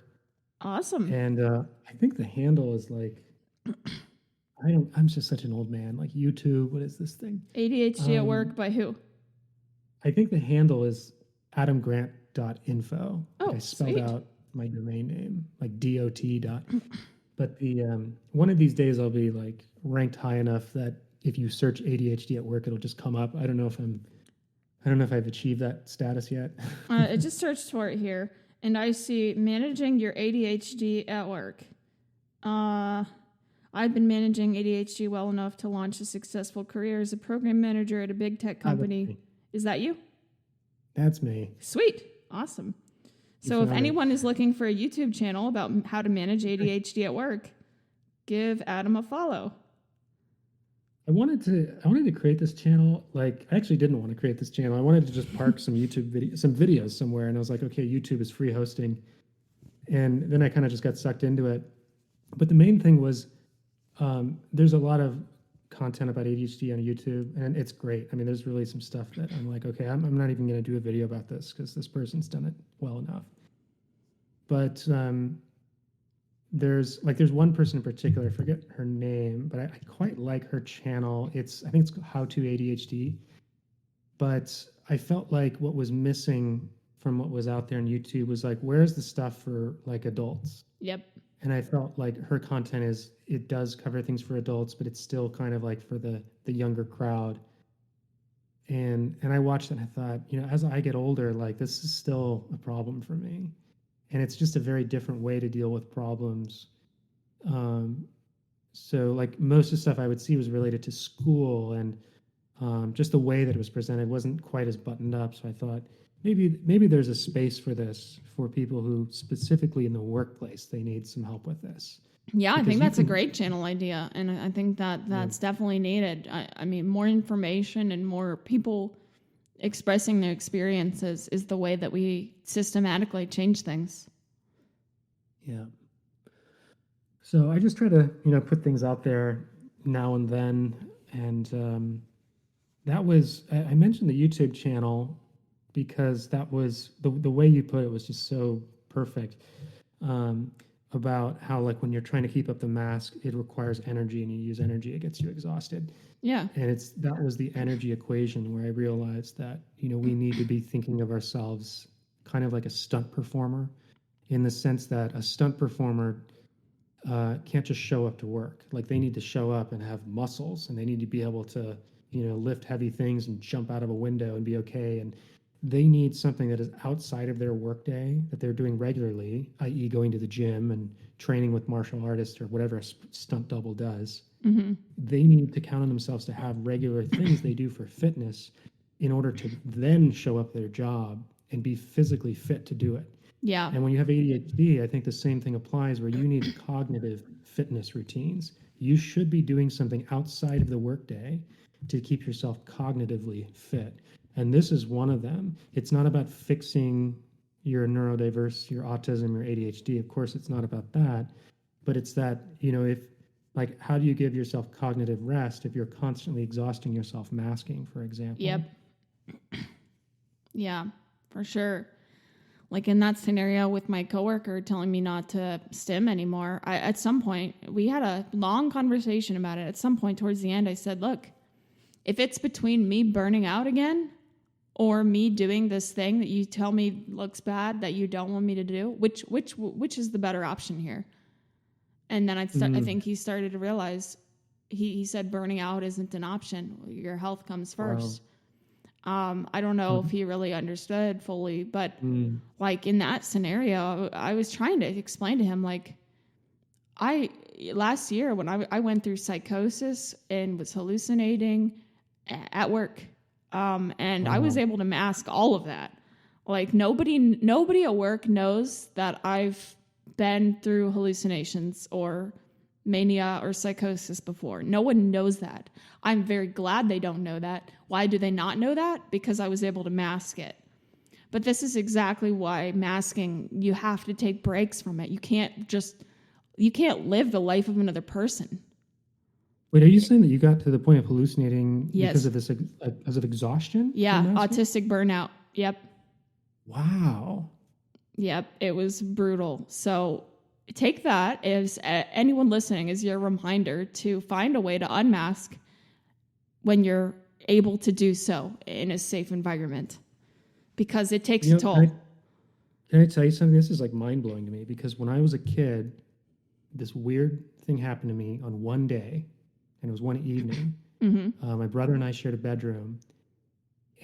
Awesome. And I think the handle is like, I'm just such an old man. Like YouTube, what is this thing? ADHD at Work by who? I think the handle is adamgrant.info. Oh, I spelled sweet. out my domain name, like DOT. But the one of these days I'll be like ranked high enough that if you search ADHD at Work, it'll just come up. I don't know if I've achieved that status yet. I just searched for it here, and I see managing your ADHD at work. I've been managing ADHD well enough to launch a successful career as a program manager at a big tech company. Is that you? That's me. Sweet. Awesome. So if anyone is looking for a YouTube channel about how to manage ADHD at work, give Adam a follow. I wanted to create this channel. Like, I actually didn't want to create this channel. I wanted to just park some some videos somewhere. And I was like, okay, YouTube is free hosting. And then I kind of just got sucked into it. But the main thing was, there's a lot of content about ADHD on YouTube, and it's great. I mean, there's really some stuff that I'm like, okay, I'm not even going to do a video about this because this person's done it well enough. But there's one person in particular, I forget her name, but I quite like her channel. I think it's How to ADHD. But I felt like what was missing from what was out there on YouTube was like, where's the stuff for like adults? Yep. And I felt like her content it does cover things for adults, but it's still kind of like for the younger crowd. And I watched it and I thought, as I get older, like this is still a problem for me. And it's just a very different way to deal with problems. Um, so like most of the stuff I would see was related to school, and just the way that it was presented wasn't quite as buttoned up. So I thought maybe there's a space for this for people who specifically in the workplace, they need some help with this. Yeah, I Because think you that's a can, great channel idea. And I think that yeah, that's definitely needed. I mean, more information and more people expressing their experiences is the way that we systematically change things. yeah. So I just try to, put things out there now and then. And I mentioned the YouTube channel because that was the way you put it was just so perfect. Um, about how like when you're trying to keep up the mask, it requires energy, and you use energy, it gets you exhausted. Yeah. And that was the energy equation where I realized that, we need to be thinking of ourselves kind of like a stunt performer, in the sense that a stunt performer can't just show up to work. Like they need to show up and have muscles, and they need to be able to, lift heavy things and jump out of a window and be okay. And they need something that is outside of their workday that they're doing regularly, i.e., going to the gym and training with martial artists or whatever a stunt double does. Mm-hmm. They need to count on themselves to have regular things they do for fitness in order to then show up their job and be physically fit to do it. Yeah. And when you have ADHD, I think the same thing applies, where you need cognitive fitness routines. You should be doing something outside of the workday to keep yourself cognitively fit. And this is one of them. It's not about fixing your neurodiverse, your autism, your ADHD. Of course, it's not about that. But it's that, if like, how do you give yourself cognitive rest if you're constantly exhausting yourself masking, for example? Yep. Yeah, for sure. Like in that scenario with my coworker telling me not to stim anymore, at some point, we had a long conversation about it. At some point towards the end, I said, look, if it's between me burning out again or me doing this thing that you tell me looks bad that you don't want me to do, which is the better option here? And then I think he started to realize, he said burning out isn't an option. Your health comes first. Wow. I don't know if he really understood fully, but like in that scenario, I was trying to explain to him, like, last year when I went through psychosis and was hallucinating at work, and I was able to mask all of that. Like nobody at work knows that I've been through hallucinations or mania or psychosis before. No one knows that. I'm very glad they don't know that. Why do they not know that? Because I was able to mask it. But this is exactly why masking, you have to take breaks from it. You can't live the life of another person. Wait, are you saying that you got to the point of hallucinating Yes. because of exhaustion? Yeah, autistic burnout. Yep. Wow. Yep, it was brutal. So take that as anyone listening as your reminder to find a way to unmask when you're able to do so in a safe environment, because it takes a toll. Can I tell you something? This is like mind blowing to me, because when I was a kid, this weird thing happened to me on one day, and it was one evening. My brother and I shared a bedroom,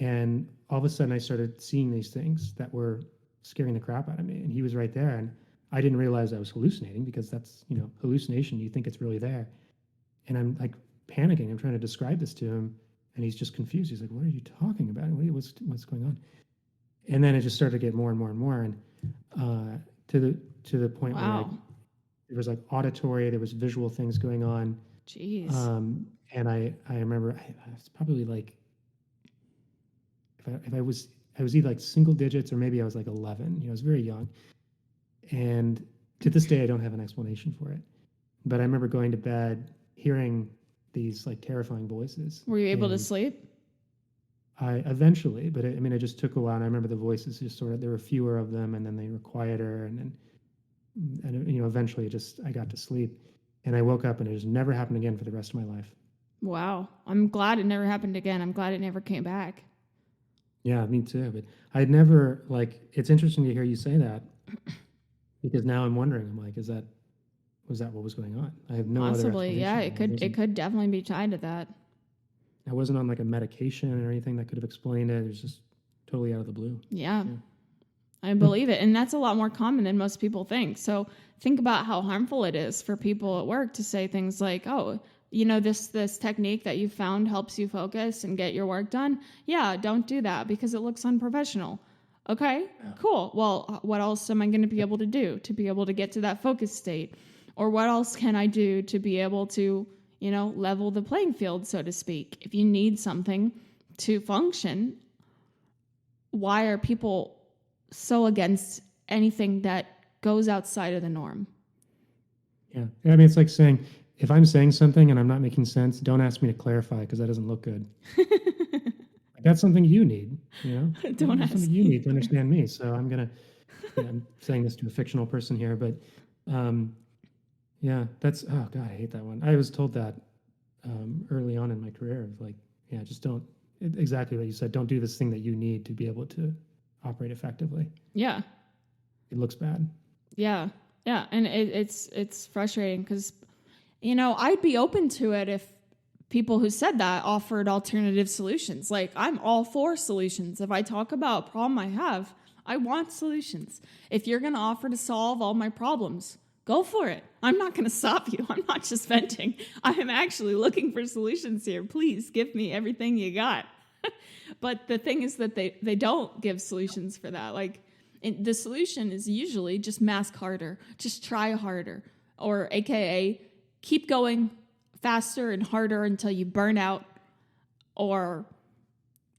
and all of a sudden I started seeing these things that were scaring the crap out of me, and he was right there, and I didn't realize I was hallucinating, because that's, hallucination. You think it's really there. And I'm like panicking. I'm trying to describe this to him, and he's just confused. He's like, what are you talking about? What's going on? And then it just started to get more and more and more. And to the point where there was like auditory, there was visual things going on. Jeez. And I remember I was probably like, if I was either like single digits or maybe I was like 11. You know, I was very young. And to this day, I don't have an explanation for it. But I remember going to bed, hearing these like terrifying voices. Were you able to And sleep? I eventually, but I mean, it just took a while. And I remember the voices just sort of, there were fewer of them and then they were quieter. And you know, eventually I got to sleep and I woke up and it just never happened again for the rest of my life. Wow. I'm glad it never happened again. I'm glad it never came back. Yeah, me too. But I'd never like, it's interesting to hear you say that because now I'm wondering, I'm like, was that what was going on? I have no other Possibly. explanation. Yeah, it could definitely be tied to that. I wasn't on like a medication or anything that could have explained it. It was just totally out of the blue. Yeah. I believe it. And that's a lot more common than most people think. So think about how harmful it is for people at work to say things like, oh, you know, this technique that you found helps you focus and get your work done. Yeah, don't do that because it looks unprofessional. Okay, cool. Well, what else am I going to be able to do to be able to get to that focus state? Or what else can I do to be able to, you know, level the playing field, so to speak? If you need something to function, why are people so against anything that goes outside of the norm? Yeah. I mean, it's like saying, if I'm saying something and I'm not making sense, don't ask me to clarify because that doesn't look good. That's something you need, you know? Don't ask something you need to understand me. So I'm going to, I'm saying this to a fictional person here, but yeah, that's, oh God, I hate that one. I was told that early on in my career of like, yeah, just don't, exactly what you said, don't do this thing that you need to be able to operate effectively. Yeah. It looks bad. Yeah. Yeah. And it's frustrating because, you know, I'd be open to it if people who said that offered alternative solutions. Like, I'm all for solutions. If I talk about a problem I have, I want solutions. If you're going to offer to solve all my problems, go for it. I'm not going to stop you. I'm not just venting. I am actually looking for solutions here. Please give me everything you got. But the thing is that they don't give solutions for that. Like, the solution is usually just mask harder, just try harder, or AKA keep going faster and harder until you burn out or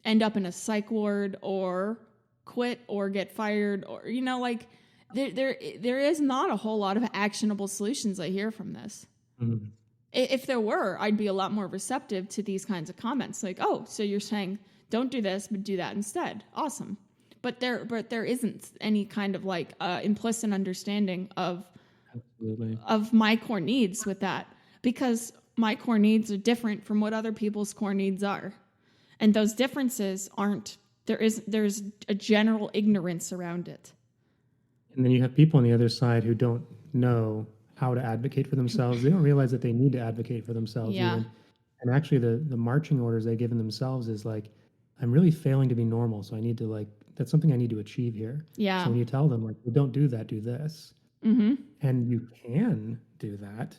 end up in a psych ward or quit or get fired, or, you know, like there is not a whole lot of actionable solutions I hear from this. Mm-hmm. If there were, I'd be a lot more receptive to these kinds of comments. Like, oh, so you're saying don't do this, but do that instead. Awesome. But there isn't any kind of like implicit understanding of my core needs with that, because my core needs are different from what other people's core needs are. And those differences aren't, there's a general ignorance around it. And then you have people on the other side who don't know how to advocate for themselves. They don't realize that they need to advocate for themselves. Yeah. Even. And actually the marching orders they've given themselves is like, I'm really failing to be normal. So I need to like, that's something I need to achieve here. Yeah. So when you tell them like, well, don't do that, do this. Mm-hmm. And you can do that.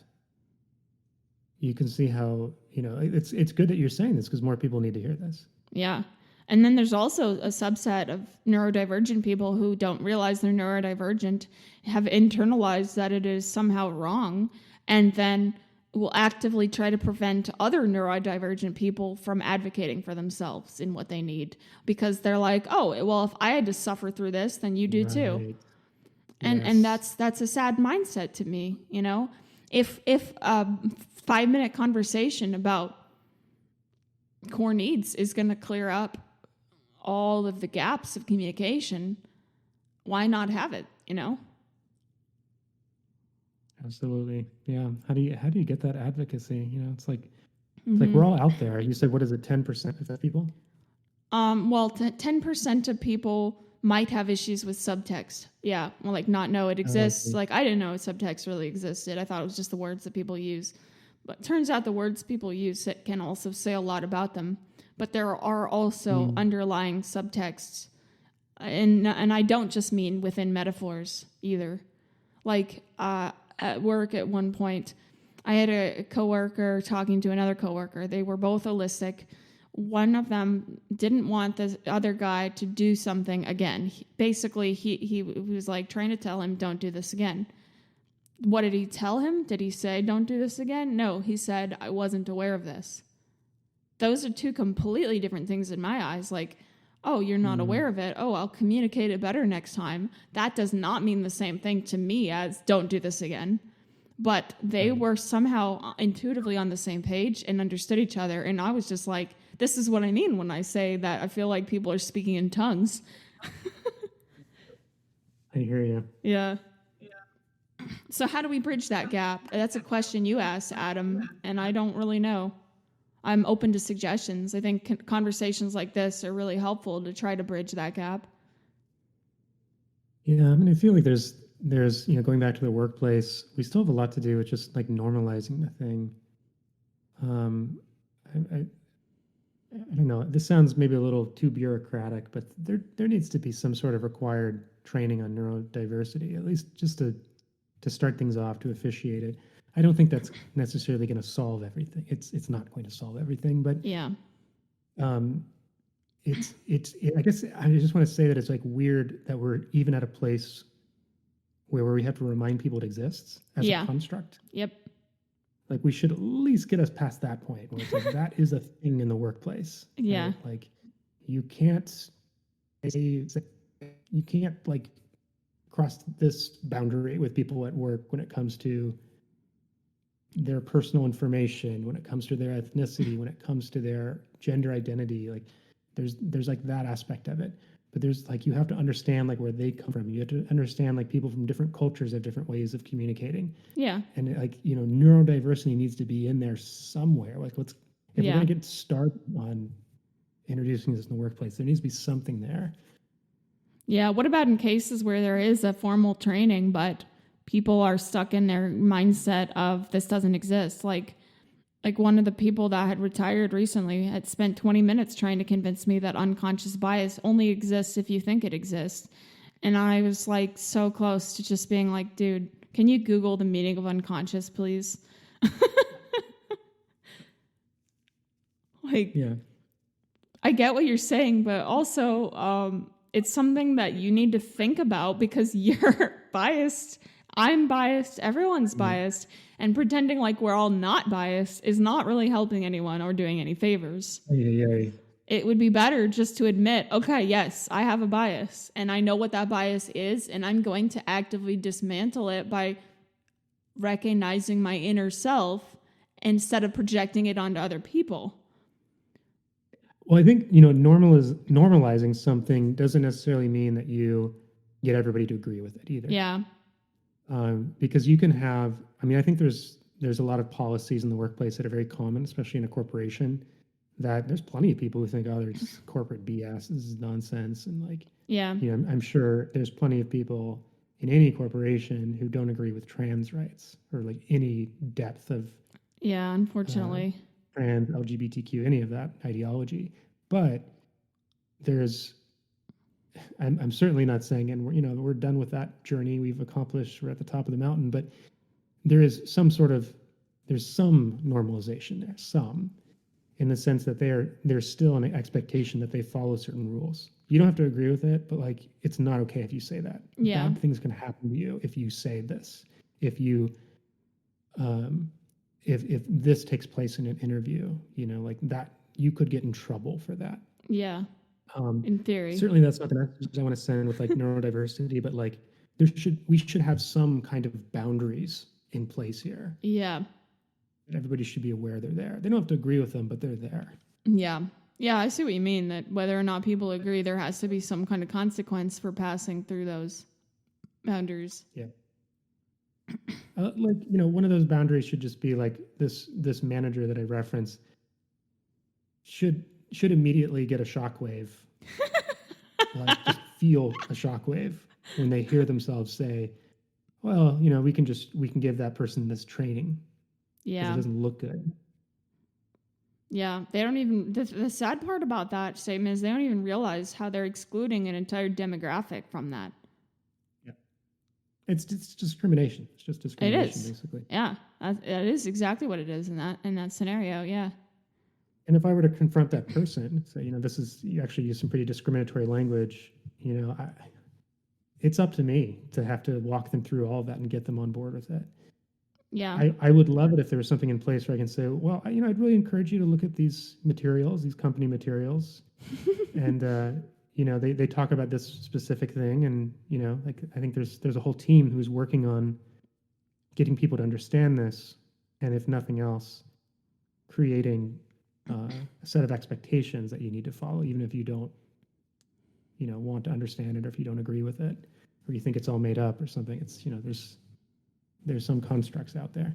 You can see how, you know, it's good that you're saying this because more people need to hear this. Yeah. And then there's also a subset of neurodivergent people who don't realize they're neurodivergent, have internalized that it is somehow wrong, and then will actively try to prevent other neurodivergent people from advocating for themselves in what they need, because they're like, oh, well, if I had to suffer through this, then you do too. And that's a sad mindset to me, you know. If a 5-minute conversation about core needs is going to clear up all of the gaps of communication, why not have it, you know? Absolutely. Yeah. How do you get that advocacy? You know, it's like we're all out there. You said, what is it, 10% of people? Well, 10% of people might have issues with subtext. Yeah. Well, like not know it exists. Like I didn't know subtext really existed. I thought it was just the words that people use. But it turns out the words people use can also say a lot about them. But there are also underlying subtexts. And I don't just mean within metaphors either. Like at work at one point, I had a coworker talking to another coworker. They were both autistic. One of them didn't want the other guy to do something again. Basically, he was like trying to tell him, don't do this again. What did he tell him? Did he say, don't do this again? No, he said, I wasn't aware of this. Those are two completely different things in my eyes. Like, oh, you're not aware of it. Oh, I'll communicate it better next time. That does not mean the same thing to me as don't do this again. But they were somehow intuitively on the same page and understood each other. And I was just like, this is what I mean when I say that I feel like people are speaking in tongues. I hear you. Yeah. So how do we bridge that gap? That's a question you asked, Adam, and I don't really know. I'm open to suggestions. I think conversations like this are really helpful to try to bridge that gap. Yeah, I mean, I feel like there's going back to the workplace, we still have a lot to do with just like normalizing the thing. I don't know. This sounds maybe a little too bureaucratic, but there needs to be some sort of required training on neurodiversity, at least just to start things off, to officiate it. I don't think that's necessarily going to solve everything. It's not going to solve everything, but yeah, it's I guess I just want to say that it's like weird that we're even at a place where we have to remind people it exists as a construct. Yep. Like we should at least get us past that point where it's like that is a thing in the workplace. Yeah. Right? Like you can't like cross this boundary with people at work when it comes to their personal information, when it comes to their ethnicity, when it comes to their gender identity. Like there's like that aspect of it. But there's like, you have to understand like where they come from. You have to understand like people from different cultures have different ways of communicating. Yeah. And like, neurodiversity needs to be in there somewhere. Like if we're going to get started on introducing this in the workplace, there needs to be something there. Yeah. What about in cases where there is a formal training, but people are stuck in their mindset of this doesn't exist? Like one of the people that had retired recently had spent 20 minutes trying to convince me that unconscious bias only exists if you think it exists. And I was like so close to just being like, dude, can you Google the meaning of unconscious, please? Yeah. I get what you're saying, but also it's something that you need to think about because you're biased. I'm biased. Everyone's biased. And pretending like we're all not biased is not really helping anyone or doing any favors. Yeah. It would be better just to admit, okay, yes, I have a bias and I know what that bias is, and I'm going to actively dismantle it by recognizing my inner self instead of projecting it onto other people. Well, I think, normalizing something doesn't necessarily mean that you get everybody to agree with it either. Yeah. Because you can have, I think there's a lot of policies in the workplace that are very common, especially in a corporation, that there's plenty of people who think, oh, there's corporate BS, this is nonsense. And like, I'm sure there's plenty of people in any corporation who don't agree with trans rights or like any depth of unfortunately trans, LGBTQ, any of that ideology. But I'm certainly not saying, and we're done with that journey. We're at the top of the mountain, but there's some normalization there, in the sense that there's still an expectation that they follow certain rules. You don't have to agree with it, but like, it's not okay if you say that. Yeah. Bad things can happen to you if you say this. If you, if this takes place in an interview, like that, you could get in trouble for that. Yeah. In theory. Certainly that's not the message I want to send with like neurodiversity, but like we should have some kind of boundaries in place here. Yeah. Everybody should be aware they're there. They don't have to agree with them, but they're there. Yeah. Yeah, I see what you mean, that whether or not people agree, there has to be some kind of consequence for passing through those boundaries. Yeah. One of those boundaries should just be like this manager that I referenced should immediately get a shockwave. Like just feel a shockwave when they hear themselves say, well, we can give that person this training. Yeah. It doesn't look good. Yeah. They don't even, the sad part about that statement is they don't even realize how they're excluding an entire demographic from that. Yeah. It's discrimination. It's just discrimination, it is. Basically. Yeah. That is exactly what it is in that scenario. Yeah. And if I were to confront that person, say, you actually use some pretty discriminatory language, it's up to me to have to walk them through all of that and get them on board with it. Yeah. I would love it if there was something in place where I can say, well, I'd really encourage you to look at these materials, these company materials, and they talk about this specific thing, and like I think there's a whole team who's working on getting people to understand this, and if nothing else, creating a set of expectations that you need to follow, even if you don't, want to understand it, or if you don't agree with it, or you think it's all made up or something. It's there's some constructs out there.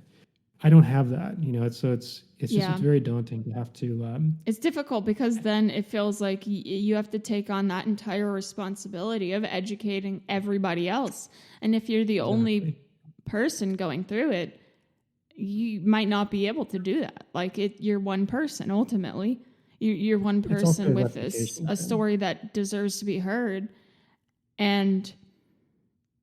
I don't have that, it's just very daunting to have to. It's difficult because then it feels like you have to take on that entire responsibility of educating everybody else. And if you're the only person going through it, you might not be able to do that. Like you're one person ultimately. You're one person with a story that deserves to be heard. And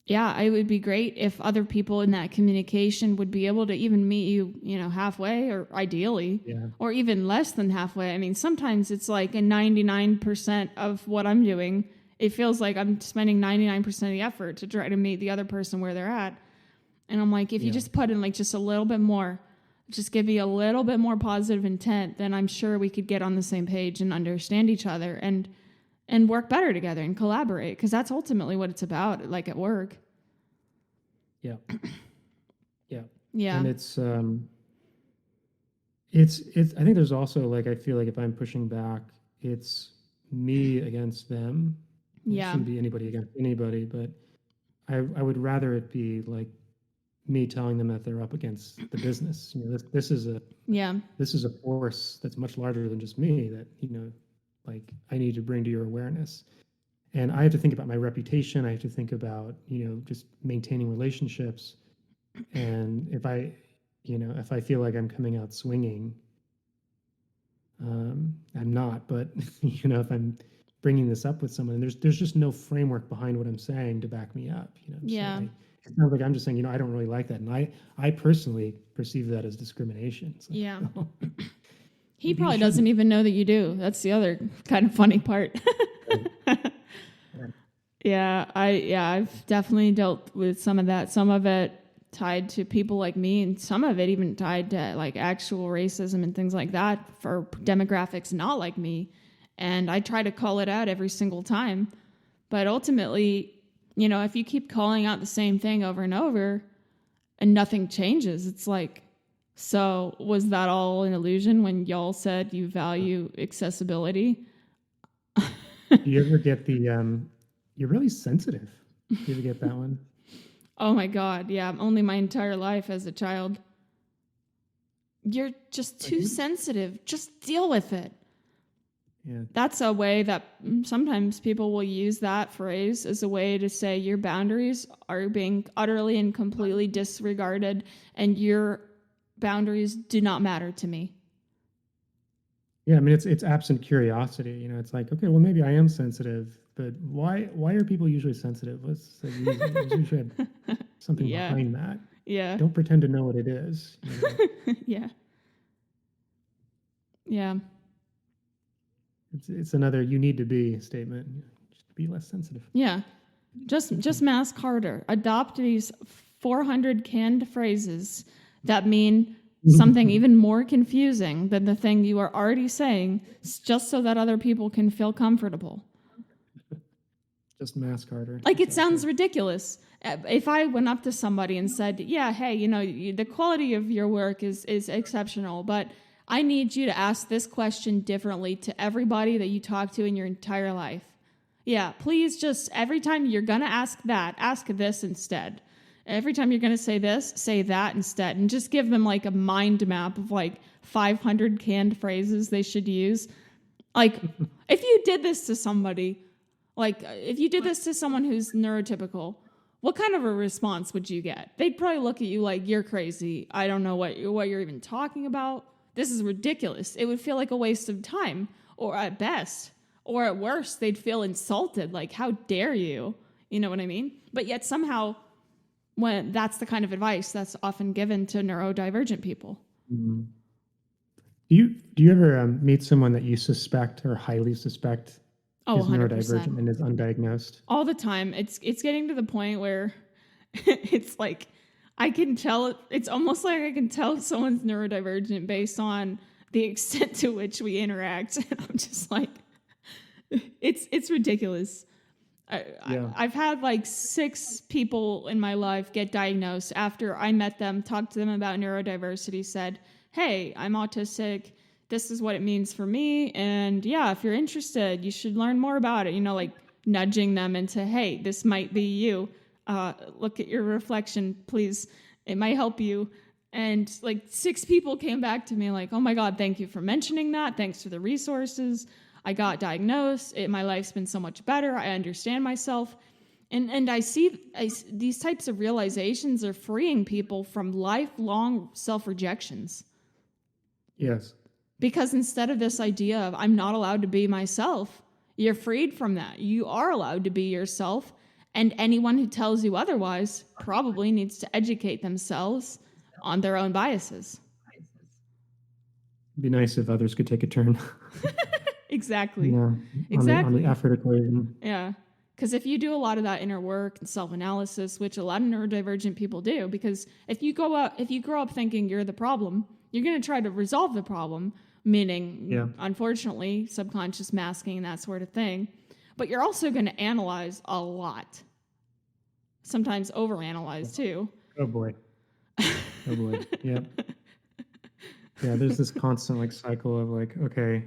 yeah, it would be great if other people in that communication would be able to even meet you, halfway, or ideally, or even less than halfway. I mean, sometimes it's like a 99% of what I'm doing. It feels like I'm spending 99% of the effort to try to meet the other person where they're at. And I'm like, if you just put in like just a little bit more, just give me a little bit more positive intent, then I'm sure we could get on the same page and understand each other and work better together and collaborate, because that's ultimately what it's about, like at work. Yeah. Yeah. Yeah. And it's I think there's also, like, I feel like if I'm pushing back, it's me against them. It shouldn't be anybody against anybody, but I would rather it be like me telling them that they're up against the business. This is a force that's much larger than just me that, like I need to bring to your awareness. And I have to think about my reputation. I have to think about, just maintaining relationships. And if I feel like I'm coming out swinging, I'm not, but if I'm bringing this up with someone, there's just no framework behind what I'm saying to back me up, Yeah. So it sounds like I'm just saying, I don't really like that. And I personally perceive that as discrimination. So, Yeah. He probably doesn't even know that you do. That's the other kind of funny part. Yeah, I've definitely dealt with some of that. Some of it tied to people like me, and some of it even tied to like actual racism and things like that for demographics not like me. And I try to call it out every single time. But ultimately, if you keep calling out the same thing over and over and nothing changes, it's like, so was that all an illusion when y'all said you value accessibility? Do you ever get the you're really sensitive? Do you ever get that one? Oh my God, yeah, only my entire life as a child. You're just too sensitive. Just deal with it. Yeah. That's a way that sometimes people will use that phrase as a way to say your boundaries are being utterly and completely disregarded, and your boundaries do not matter to me. Yeah, I mean, it's absent curiosity. It's like, okay, well, maybe I am sensitive, but why are people usually sensitive? What's the reason? There's usually something behind that. Yeah. Don't pretend to know what it is. Yeah. Yeah. It's another "you need to be" statement. Just be less sensitive. Yeah. Just mask harder. Adopt these 400 canned phrases that mean something even more confusing than the thing you are already saying, just so that other people can feel comfortable. Just mask harder. Like, it sounds ridiculous. If I went up to somebody and said, yeah, hey, the quality of your work is exceptional, but I need you to ask this question differently to everybody that you talk to in your entire life. Yeah, please just, every time you're going to ask that, ask this instead. Every time you're going to say this, say that instead. And just give them like a mind map of like 500 canned phrases they should use. Like, if you did this to somebody, like if you did this to someone who's neurotypical, what kind of a response would you get? They'd probably look at you like, you're crazy. I don't know what you're even talking about. This is ridiculous. It would feel like a waste of time, or at best, or at worst, they'd feel insulted. Like, how dare you? You know what I mean? But yet somehow, when that's the kind of advice that's often given to neurodivergent people. Mm-hmm. Do you ever meet someone that you suspect or highly suspect Oh, is 100%. neurodivergent and is undiagnosed. All the time. It's getting to the point where it's like I can tell, it's almost like I can tell someone's neurodivergent based on the extent to which we interact. And I'm just like, it's ridiculous. I've had like 6 people in my life get diagnosed after I met them, talked to them about neurodiversity, said, hey, I'm autistic. This is what it means for me. And yeah, if you're interested, you should learn more about it. You know, like nudging them into, hey, this might be you. Look at your reflection, please. It might help you. And like 6 people came back to me like, oh my God, thank you for mentioning that. Thanks for the resources. I got diagnosed. My life's been so much better. I understand myself. And I see these types of realizations are freeing people from lifelong self-rejections. Yes. Because instead of this idea of I'm not allowed to be myself, you're freed from that. You are allowed to be yourself. And anyone who tells you otherwise probably needs to educate themselves on their own biases. It'd be nice if others could take a turn. Exactly. Yeah, Exactly. on the effort equation. Yeah. Because if you do a lot of that inner work and self-analysis, which a lot of neurodivergent people do, because if you grow up thinking you're the problem, you're going to try to resolve the problem, meaning, unfortunately, subconscious masking and that sort of thing. But you're also going to analyze a lot. Sometimes overanalyze too. Oh boy. Oh boy. Yeah. Yeah, there's this constant like cycle of like, okay,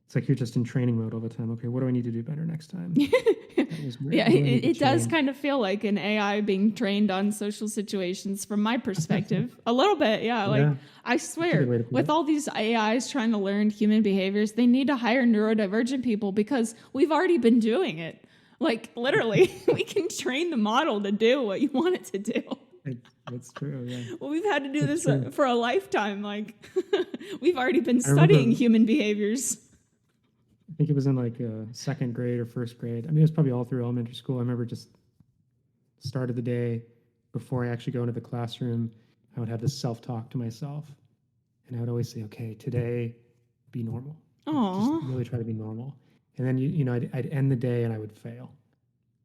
it's like you're just in training mode all the time. Okay, what do I need to do better next time? Yeah, it does kind of feel like an AI being trained on social situations from my perspective. A little bit, yeah. Like, I swear, with all these AIs trying to learn human behaviors, they need to hire neurodivergent people because we've already been doing it. Like, literally, we can train the model to do what you want it to do. That's true, yeah. Well, we've had to do this for a lifetime. Like, we've already been studying human behaviors. I think it was in like 2nd grade or 1st grade. I mean, it was probably all through elementary school. I remember just started the day before I actually go into the classroom, I would have this self-talk to myself. And I would always say, okay, today, be normal. Aww. Just really try to be normal. And then, you know, I'd end the day and I would fail.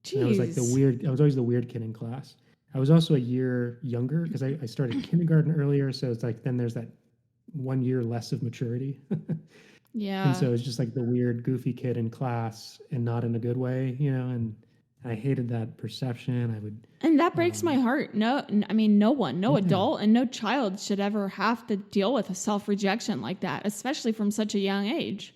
Jeez. And I was like I was always the weird kid in class. I was also a year younger because I started kindergarten earlier. So it's like, then there's that 1 year less of maturity. Yeah. And so it's just like the weird, goofy kid in class and not in a good way, you know, and I hated that perception. And that breaks my heart. No one, no adult and no child should ever have to deal with a self-rejection like that, especially from such a young age.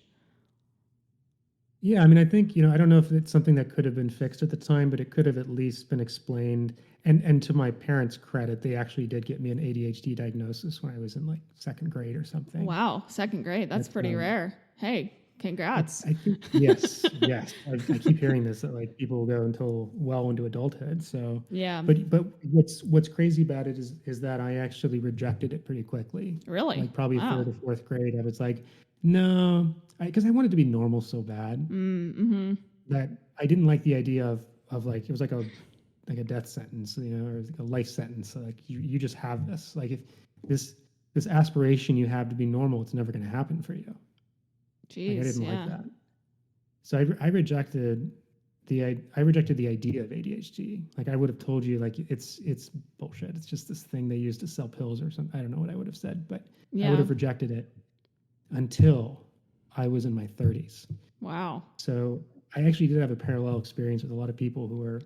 Yeah. I mean, I think, you know, I don't know if it's something that could have been fixed at the time, but it could have at least been explained. And to my parents' credit, they actually did get me an ADHD diagnosis when I was in like 2nd grade or something. Wow, 2nd grade. That's pretty rare. Hey, congrats. I think, yes. I keep hearing this, that like people will go until well into adulthood. So yeah. But what's crazy about it is that I actually rejected it pretty quickly. Really? Like probably 3rd or 4th grade. I was like, no, because I wanted to be normal so bad that I didn't like the idea of like, it was like a death sentence, you know, or like a life sentence. So like you just have this, like if this aspiration you have to be normal, it's never going to happen for you. Jeez, like, I didn't like that. So I rejected the idea of ADHD. Like I would have told you like it's bullshit. It's just this thing they use to sell pills or something. I don't know what I would have said, but I would have rejected it until I was in my 30s. Wow. So I actually did have a parallel experience with a lot of people who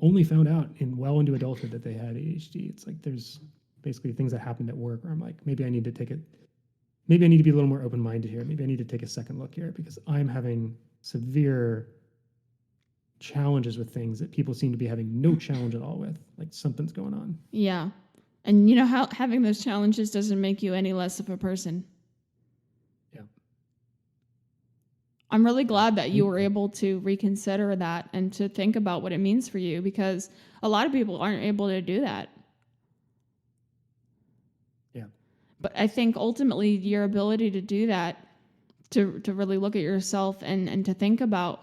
only found out well into adulthood that they had ADHD. It's like there's basically things that happened at work where I'm like, maybe I need to be a little more open-minded here. Maybe I need to take a second look here because I'm having severe challenges with things that people seem to be having no challenge at all with. Like something's going on. Yeah. And you know how having those challenges doesn't make you any less of a person. Yeah. I'm really glad that you were able to reconsider that and to think about what it means for you because a lot of people aren't able to do that. Yeah. But I think ultimately your ability to do that, to really look at yourself and to think about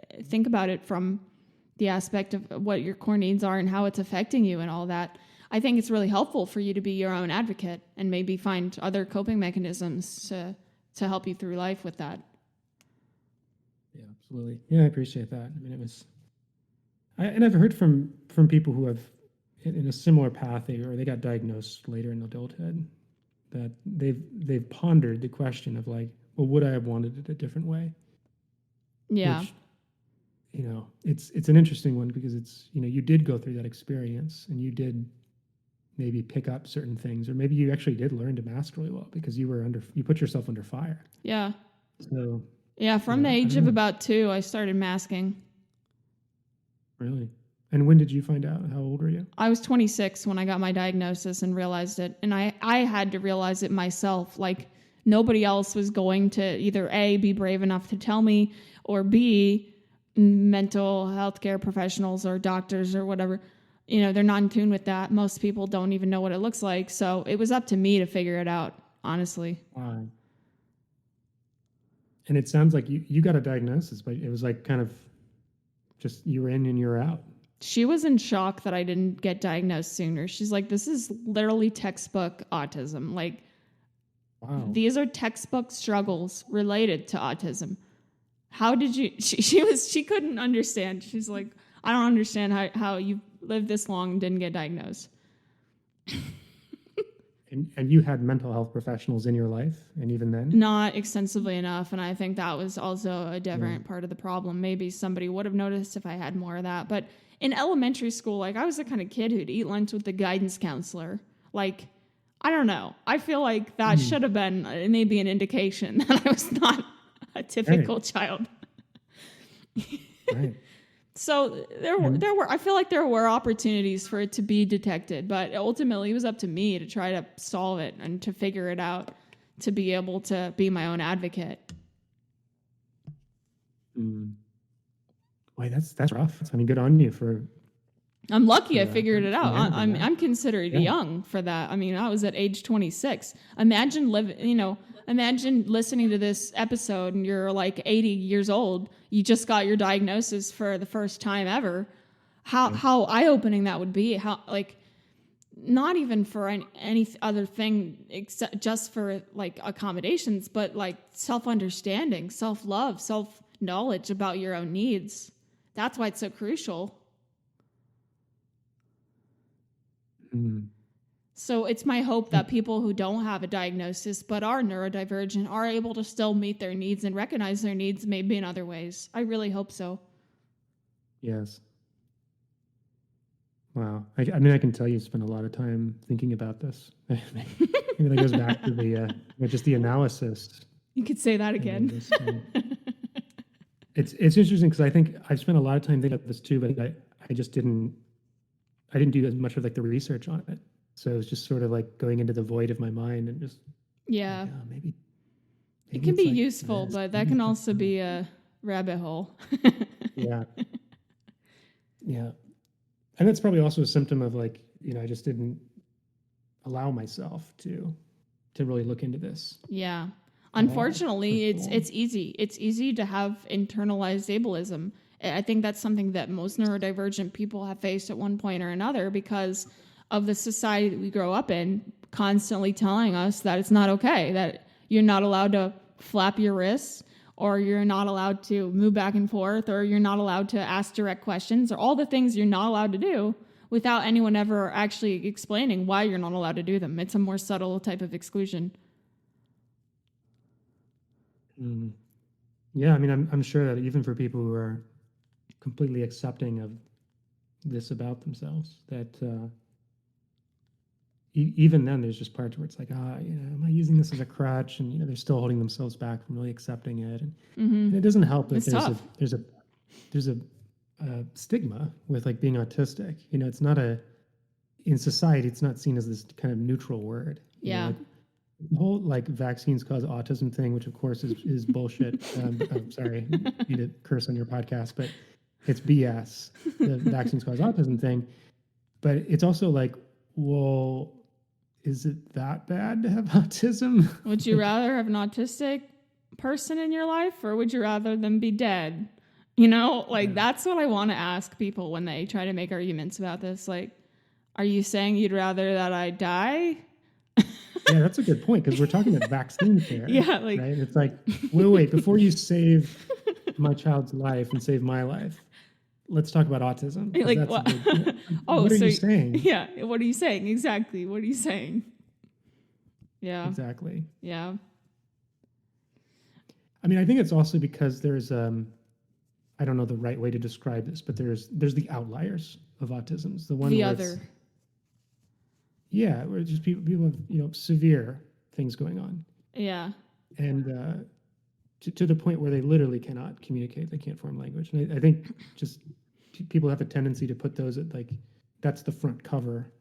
it from the aspect of what your core needs are and how it's affecting you and all that, I think it's really helpful for you to be your own advocate and maybe find other coping mechanisms to help you through life with that. Yeah, absolutely. Yeah, I appreciate that. I mean, it was, and I've heard from people who have in a similar path, they got diagnosed later in adulthood, that they've pondered the question of like, well, would I have wanted it a different way? Yeah. Which, it's an interesting one because it's, you did go through that experience and you did maybe pick up certain things, or maybe you actually did learn to mask really well because you put yourself under fire. Yeah. So yeah, from the age of about 2, I started masking. Really? And when did you find out? How old were you? I was 26 when I got my diagnosis and realized it. And I had to realize it myself. Like, nobody else was going to either A, be brave enough to tell me, or B, mental health care professionals or doctors or whatever. They're not in tune with that. Most people don't even know what it looks like. So it was up to me to figure it out, honestly. Wow. And it sounds like you got a diagnosis, but it was like kind of just you were in and you were out. She was in shock that I didn't get diagnosed sooner. She's like, this is literally textbook autism. Like, wow. These are textbook struggles related to autism. How did you, she couldn't understand. She's like, I don't understand how you lived this long and didn't get diagnosed. And you had mental health professionals in your life, and even then? Not extensively enough, and I think that was also a different part of the problem. Maybe somebody would have noticed if I had more of that. But in elementary school, like, I was the kind of kid who'd eat lunch with the guidance counselor. Like, I don't know. I feel like that should have been maybe an indication that I was not a typical child. Right. So there were. I feel like there were opportunities for it to be detected, but ultimately it was up to me to try to solve it and to figure it out, to be able to be my own advocate. Why, that's rough. I mean, good on you for. I'm lucky I figured it out. I'm considered young for that. I mean, I was at age 26. Imagine Imagine listening to this episode and you're like 80 years old. You just got your diagnosis for the first time ever. How eye-opening that would be. How, like, not even for any other thing except just for like accommodations, but like self-understanding, self-love, self-knowledge about your own needs. That's why it's so crucial. So it's my hope that people who don't have a diagnosis but are neurodivergent are able to still meet their needs and recognize their needs maybe in other ways. I really hope so. Yes. Wow. I mean, I can tell you spent a lot of time thinking about this. Maybe that goes back to the just the analysis. You could say that again. It's interesting because I think I've spent a lot of time thinking about this too, but I just didn't do as much of like the research on it. So it was just sort of like going into the void of my mind and just maybe it can be like useful, but that can also be a rabbit hole. Yeah. And that's probably also a symptom of like, I just didn't allow myself to really look into this. Yeah. Unfortunately, it's easy. It's easy to have internalized ableism. I think that's something that most neurodivergent people have faced at one point or another because of the society that we grow up in, constantly telling us that it's not okay, that you're not allowed to flap your wrists, or you're not allowed to move back and forth, or you're not allowed to ask direct questions, or all the things you're not allowed to do without anyone ever actually explaining why you're not allowed to do them. It's a more subtle type of exclusion. Yeah, I mean, I'm sure that even for people who are completely accepting of this about themselves, that even then there's just parts where it's like, am I using this as a crutch? And they're still holding themselves back from really accepting it, and it doesn't help that there's a stigma with like being autistic. It's not in society, it's not seen as this kind of neutral word. Like, the whole like vaccines cause autism thing, which of course is bullshit. I'm sorry, you need to curse on your podcast, but it's BS. The vaccines cause autism thing, but it's also like, well, is it that bad to have autism? Would you rather have an autistic person in your life, or would you rather them be dead? That's what I want to ask people when they try to make arguments about this. Like, are you saying you'd rather that I die? Yeah, that's a good point, because we're talking about vaccine care. Yeah, like, right? It's like, wait, before you save my child's life and save my life. Let's talk about autism. 'Cause Like that's a what? big, Oh, what are so you saying? yeah, what are you saying? Exactly. What are you saying? Yeah. Exactly. Yeah. I mean, I think it's also because there's I don't know the right way to describe this, but there's the outliers of autisms. The one The where it's other. where just people have, severe things going on. Yeah. And to the point where they literally cannot communicate. They can't form language. And I think just people have a tendency to put those at like, that's the front cover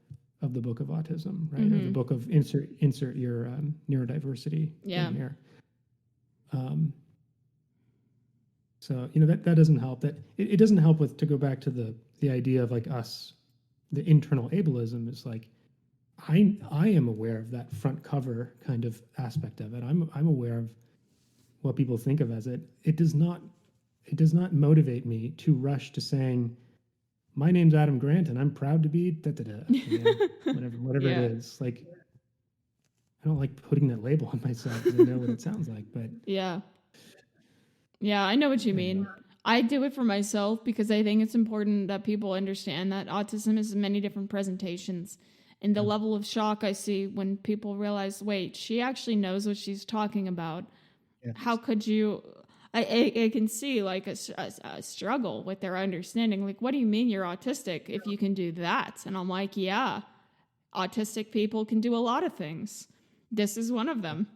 of the book of autism, right? Or the book of insert your neurodiversity in there. So, that doesn't help. That it doesn't help with, to go back to the idea of like us, the internal ableism is like, I am aware of that front cover kind of aspect of it. I'm aware of what people think of as it. It does not motivate me to rush to saying, my name's Adam Grant and I'm proud to be whatever Yeah. it is. Like, I don't like putting that label on myself because I know what it sounds like. But Yeah. Yeah, I know what you mean. I do it for myself because I think it's important that people understand that autism is many different presentations. And the level of shock I see when people realize, wait, she actually knows what she's talking about. Yes. How could you? I can see like a struggle with their understanding. Like, what do you mean you're autistic if you can do that? And I'm like, yeah, autistic people can do a lot of things. This is one of them.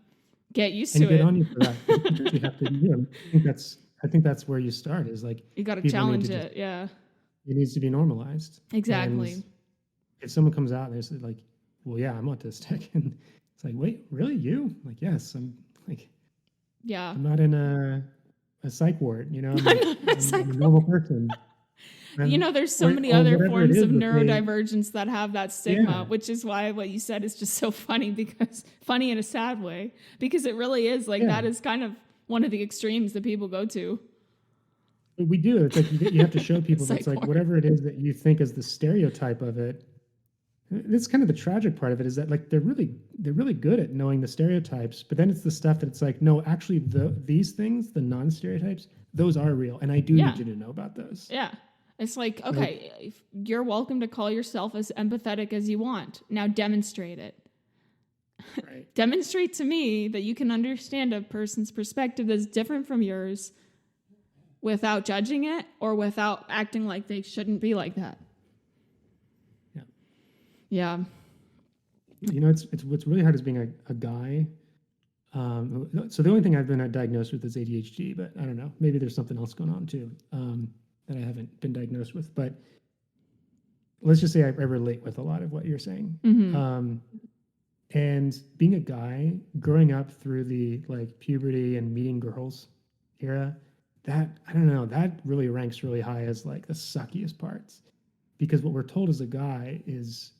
Get used and to get it. on you for that. You have to. I think that's where you start. Is like You got to people need challenge to it. Yeah, it needs to be normalized. exactly. And if someone comes out and they say like, well, yeah, I'm autistic, and it's like, wait, really, you? Like, yes, I'm. Like, Yeah. I'm not in a psych ward. I'm psych a normal person. There's so many other whatever it forms is of that neurodivergence that have that stigma, Yeah. which is why what you said is just so funny, because funny in a sad way, because it really is like that is kind of one of the extremes that people go to. We do. It's like you have to show people Psych that's like ward. whatever it is that you think is the stereotype of it. That's kind of the tragic part of it, is that like they're really good at knowing the stereotypes, but then it's the stuff that it's like, no, actually these things, the non-stereotypes, those are real, and I do need you to know about those. Yeah. It's like, okay, you're welcome to call yourself as empathetic as you want. Now demonstrate it. Right. Demonstrate to me that you can understand a person's perspective that's different from yours without judging it or without acting like they shouldn't be like that. Yeah. Yeah. It's what's really hard is being a guy. So the only thing I've been diagnosed with is ADHD, but I don't know. Maybe there's something else going on too. That I haven't been diagnosed with, but let's just say I relate with a lot of what you're saying. And being a guy, growing up through the like puberty and meeting girls era, that, I don't know, that really ranks really high as like the suckiest parts, because what we're told as a guy is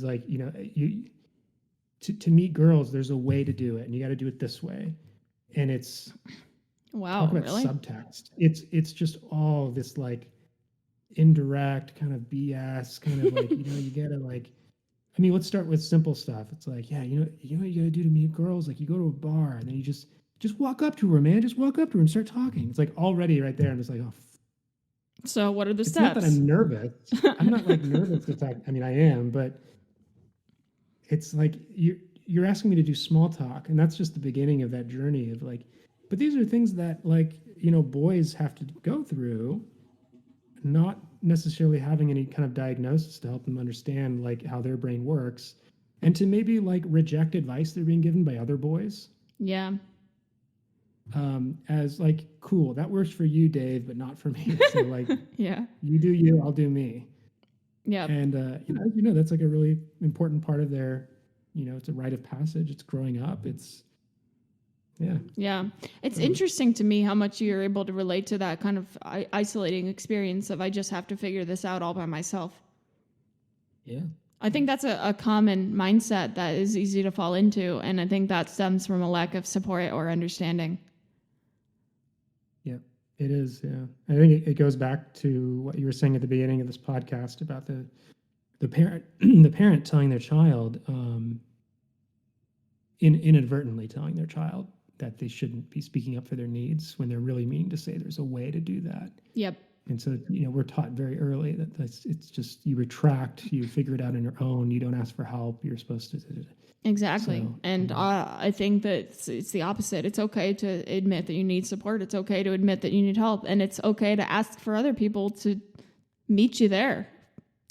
like, to meet girls, there's a way to do it, and you got to do it this way, and it's. Wow, Talk about really? subtext. It's just all this like indirect kind of BS, kind of like, you gotta like, I mean, let's start with simple stuff. It's like, yeah, what you gotta do to meet girls, like you go to a bar and then you just walk up to her, man. Just walk up to her and start talking. It's like already right there. I'm just like, oh. So what are the It's steps? not that I'm nervous. I'm not like nervous to talk. I mean, I am, but it's like you're asking me to do small talk, and that's just the beginning of that journey of like, but these are things that like, boys have to go through, not necessarily having any kind of diagnosis to help them understand like how their brain works, and to maybe like reject advice they're being given by other boys. Yeah. As like, cool, that works for you, Dave, but not for me. So like, Yeah. you do you, I'll do me. Yeah. And that's like a really important part of their, it's a rite of passage. It's growing up. It's. Yeah. Yeah. It's interesting to me how much you're able to relate to that kind of isolating experience of I just have to figure this out all by myself. Yeah. I think that's a common mindset that is easy to fall into. And I think that stems from a lack of support or understanding. Yeah, it is. Yeah. I think it goes back to what you were saying at the beginning of this podcast about the parent, the parent telling their child, inadvertently telling their child that they shouldn't be speaking up for their needs when they're really meaning to say there's a way to do that. Yep. And so, we're taught very early that it's just you retract, you figure it out on your own, you don't ask for help, you're supposed to. Exactly. So, and I think that it's the opposite. It's okay to admit that you need support. It's okay to admit that you need help. And it's okay to ask for other people to meet you there,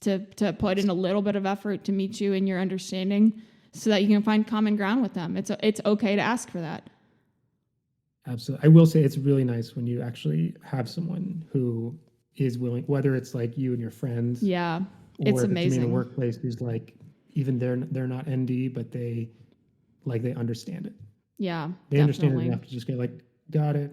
to put in a little bit of effort to meet you in your understanding so that you can find common ground with them. It's okay to ask for that. Absolutely. I will say it's really nice when you actually have someone who is willing, whether it's like you and your friends. Yeah, it's amazing. In a workplace who's like, even they're not ND, but they understand it. Yeah, they definitely. understand it enough to just go like, got it.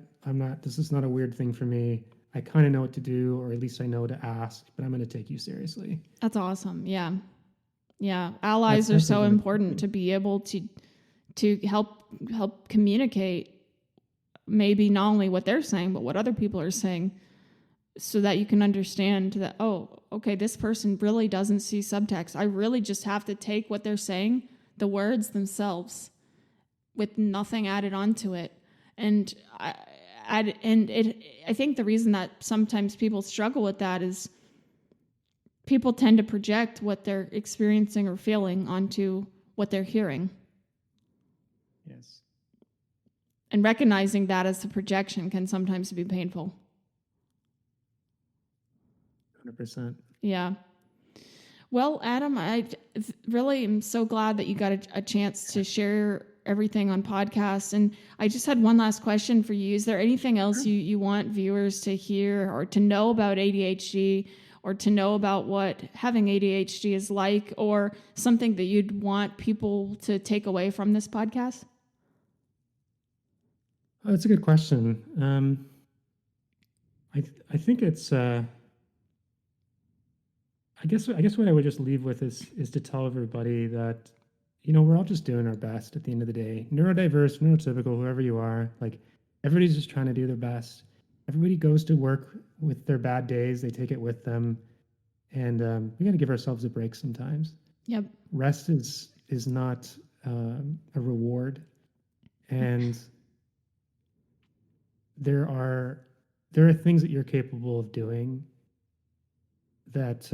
This is not a weird thing for me. I kind of know what to do, or at least I know to ask, but I'm going to take you seriously. That's awesome. Yeah. Yeah. Allies are so important to be able to help communicate maybe not only what they're saying, but what other people are saying, so that you can understand that, oh, okay, this person really doesn't see subtext. I really just have to take what they're saying, the words themselves, with nothing added onto it. And I think the reason that sometimes people struggle with that is people tend to project what they're experiencing or feeling onto what they're hearing. Yes. And recognizing that as a projection can sometimes be painful. 100%. Yeah. Well, Adam, I really am so glad that you got a chance to share everything on podcasts. And I just had one last question for you. Is there anything else you want viewers to hear or to know about ADHD, or to know about what having ADHD is like, or something that you'd want people to take away from this podcast? Oh, that's a good question. I think it's I guess what I would just leave with is to tell everybody that, we're all just doing our best at the end of the day. Neurodiverse, neurotypical, whoever you are, like, everybody's just trying to do their best. Everybody goes to work with their bad days. They take it with them. And we got to give ourselves a break sometimes. Yep. Rest is not a reward. And there are things that you're capable of doing that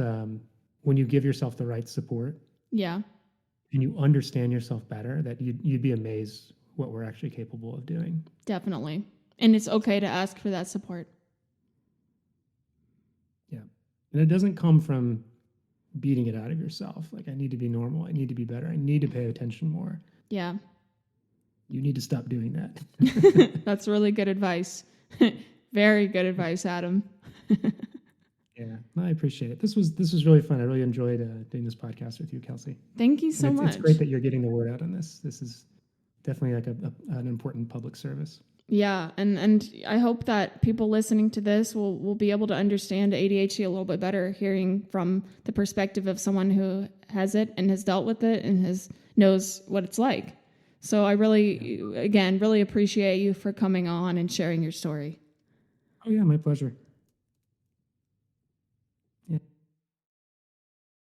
when you give yourself the right support, yeah, and you understand yourself better, that you'd be amazed what we're actually capable of doing. Definitely. And it's okay to ask for that support. Yeah. And it doesn't come from beating it out of yourself. Like, I need to be normal. I need to be better. I need to pay attention more. Yeah. You need to stop doing that. That's really good advice. Very good advice, Adam. Yeah, no, I appreciate it. This was really fun. I really enjoyed doing this podcast with you, Kelsey. Thank you so much. It's great that you're getting the word out on this. This is definitely like an important public service. Yeah, and I hope that people listening to this will be able to understand ADHD a little bit better, hearing from the perspective of someone who has it and has dealt with it and knows what it's like. So I really appreciate you for coming on and sharing your story. Oh yeah, my pleasure.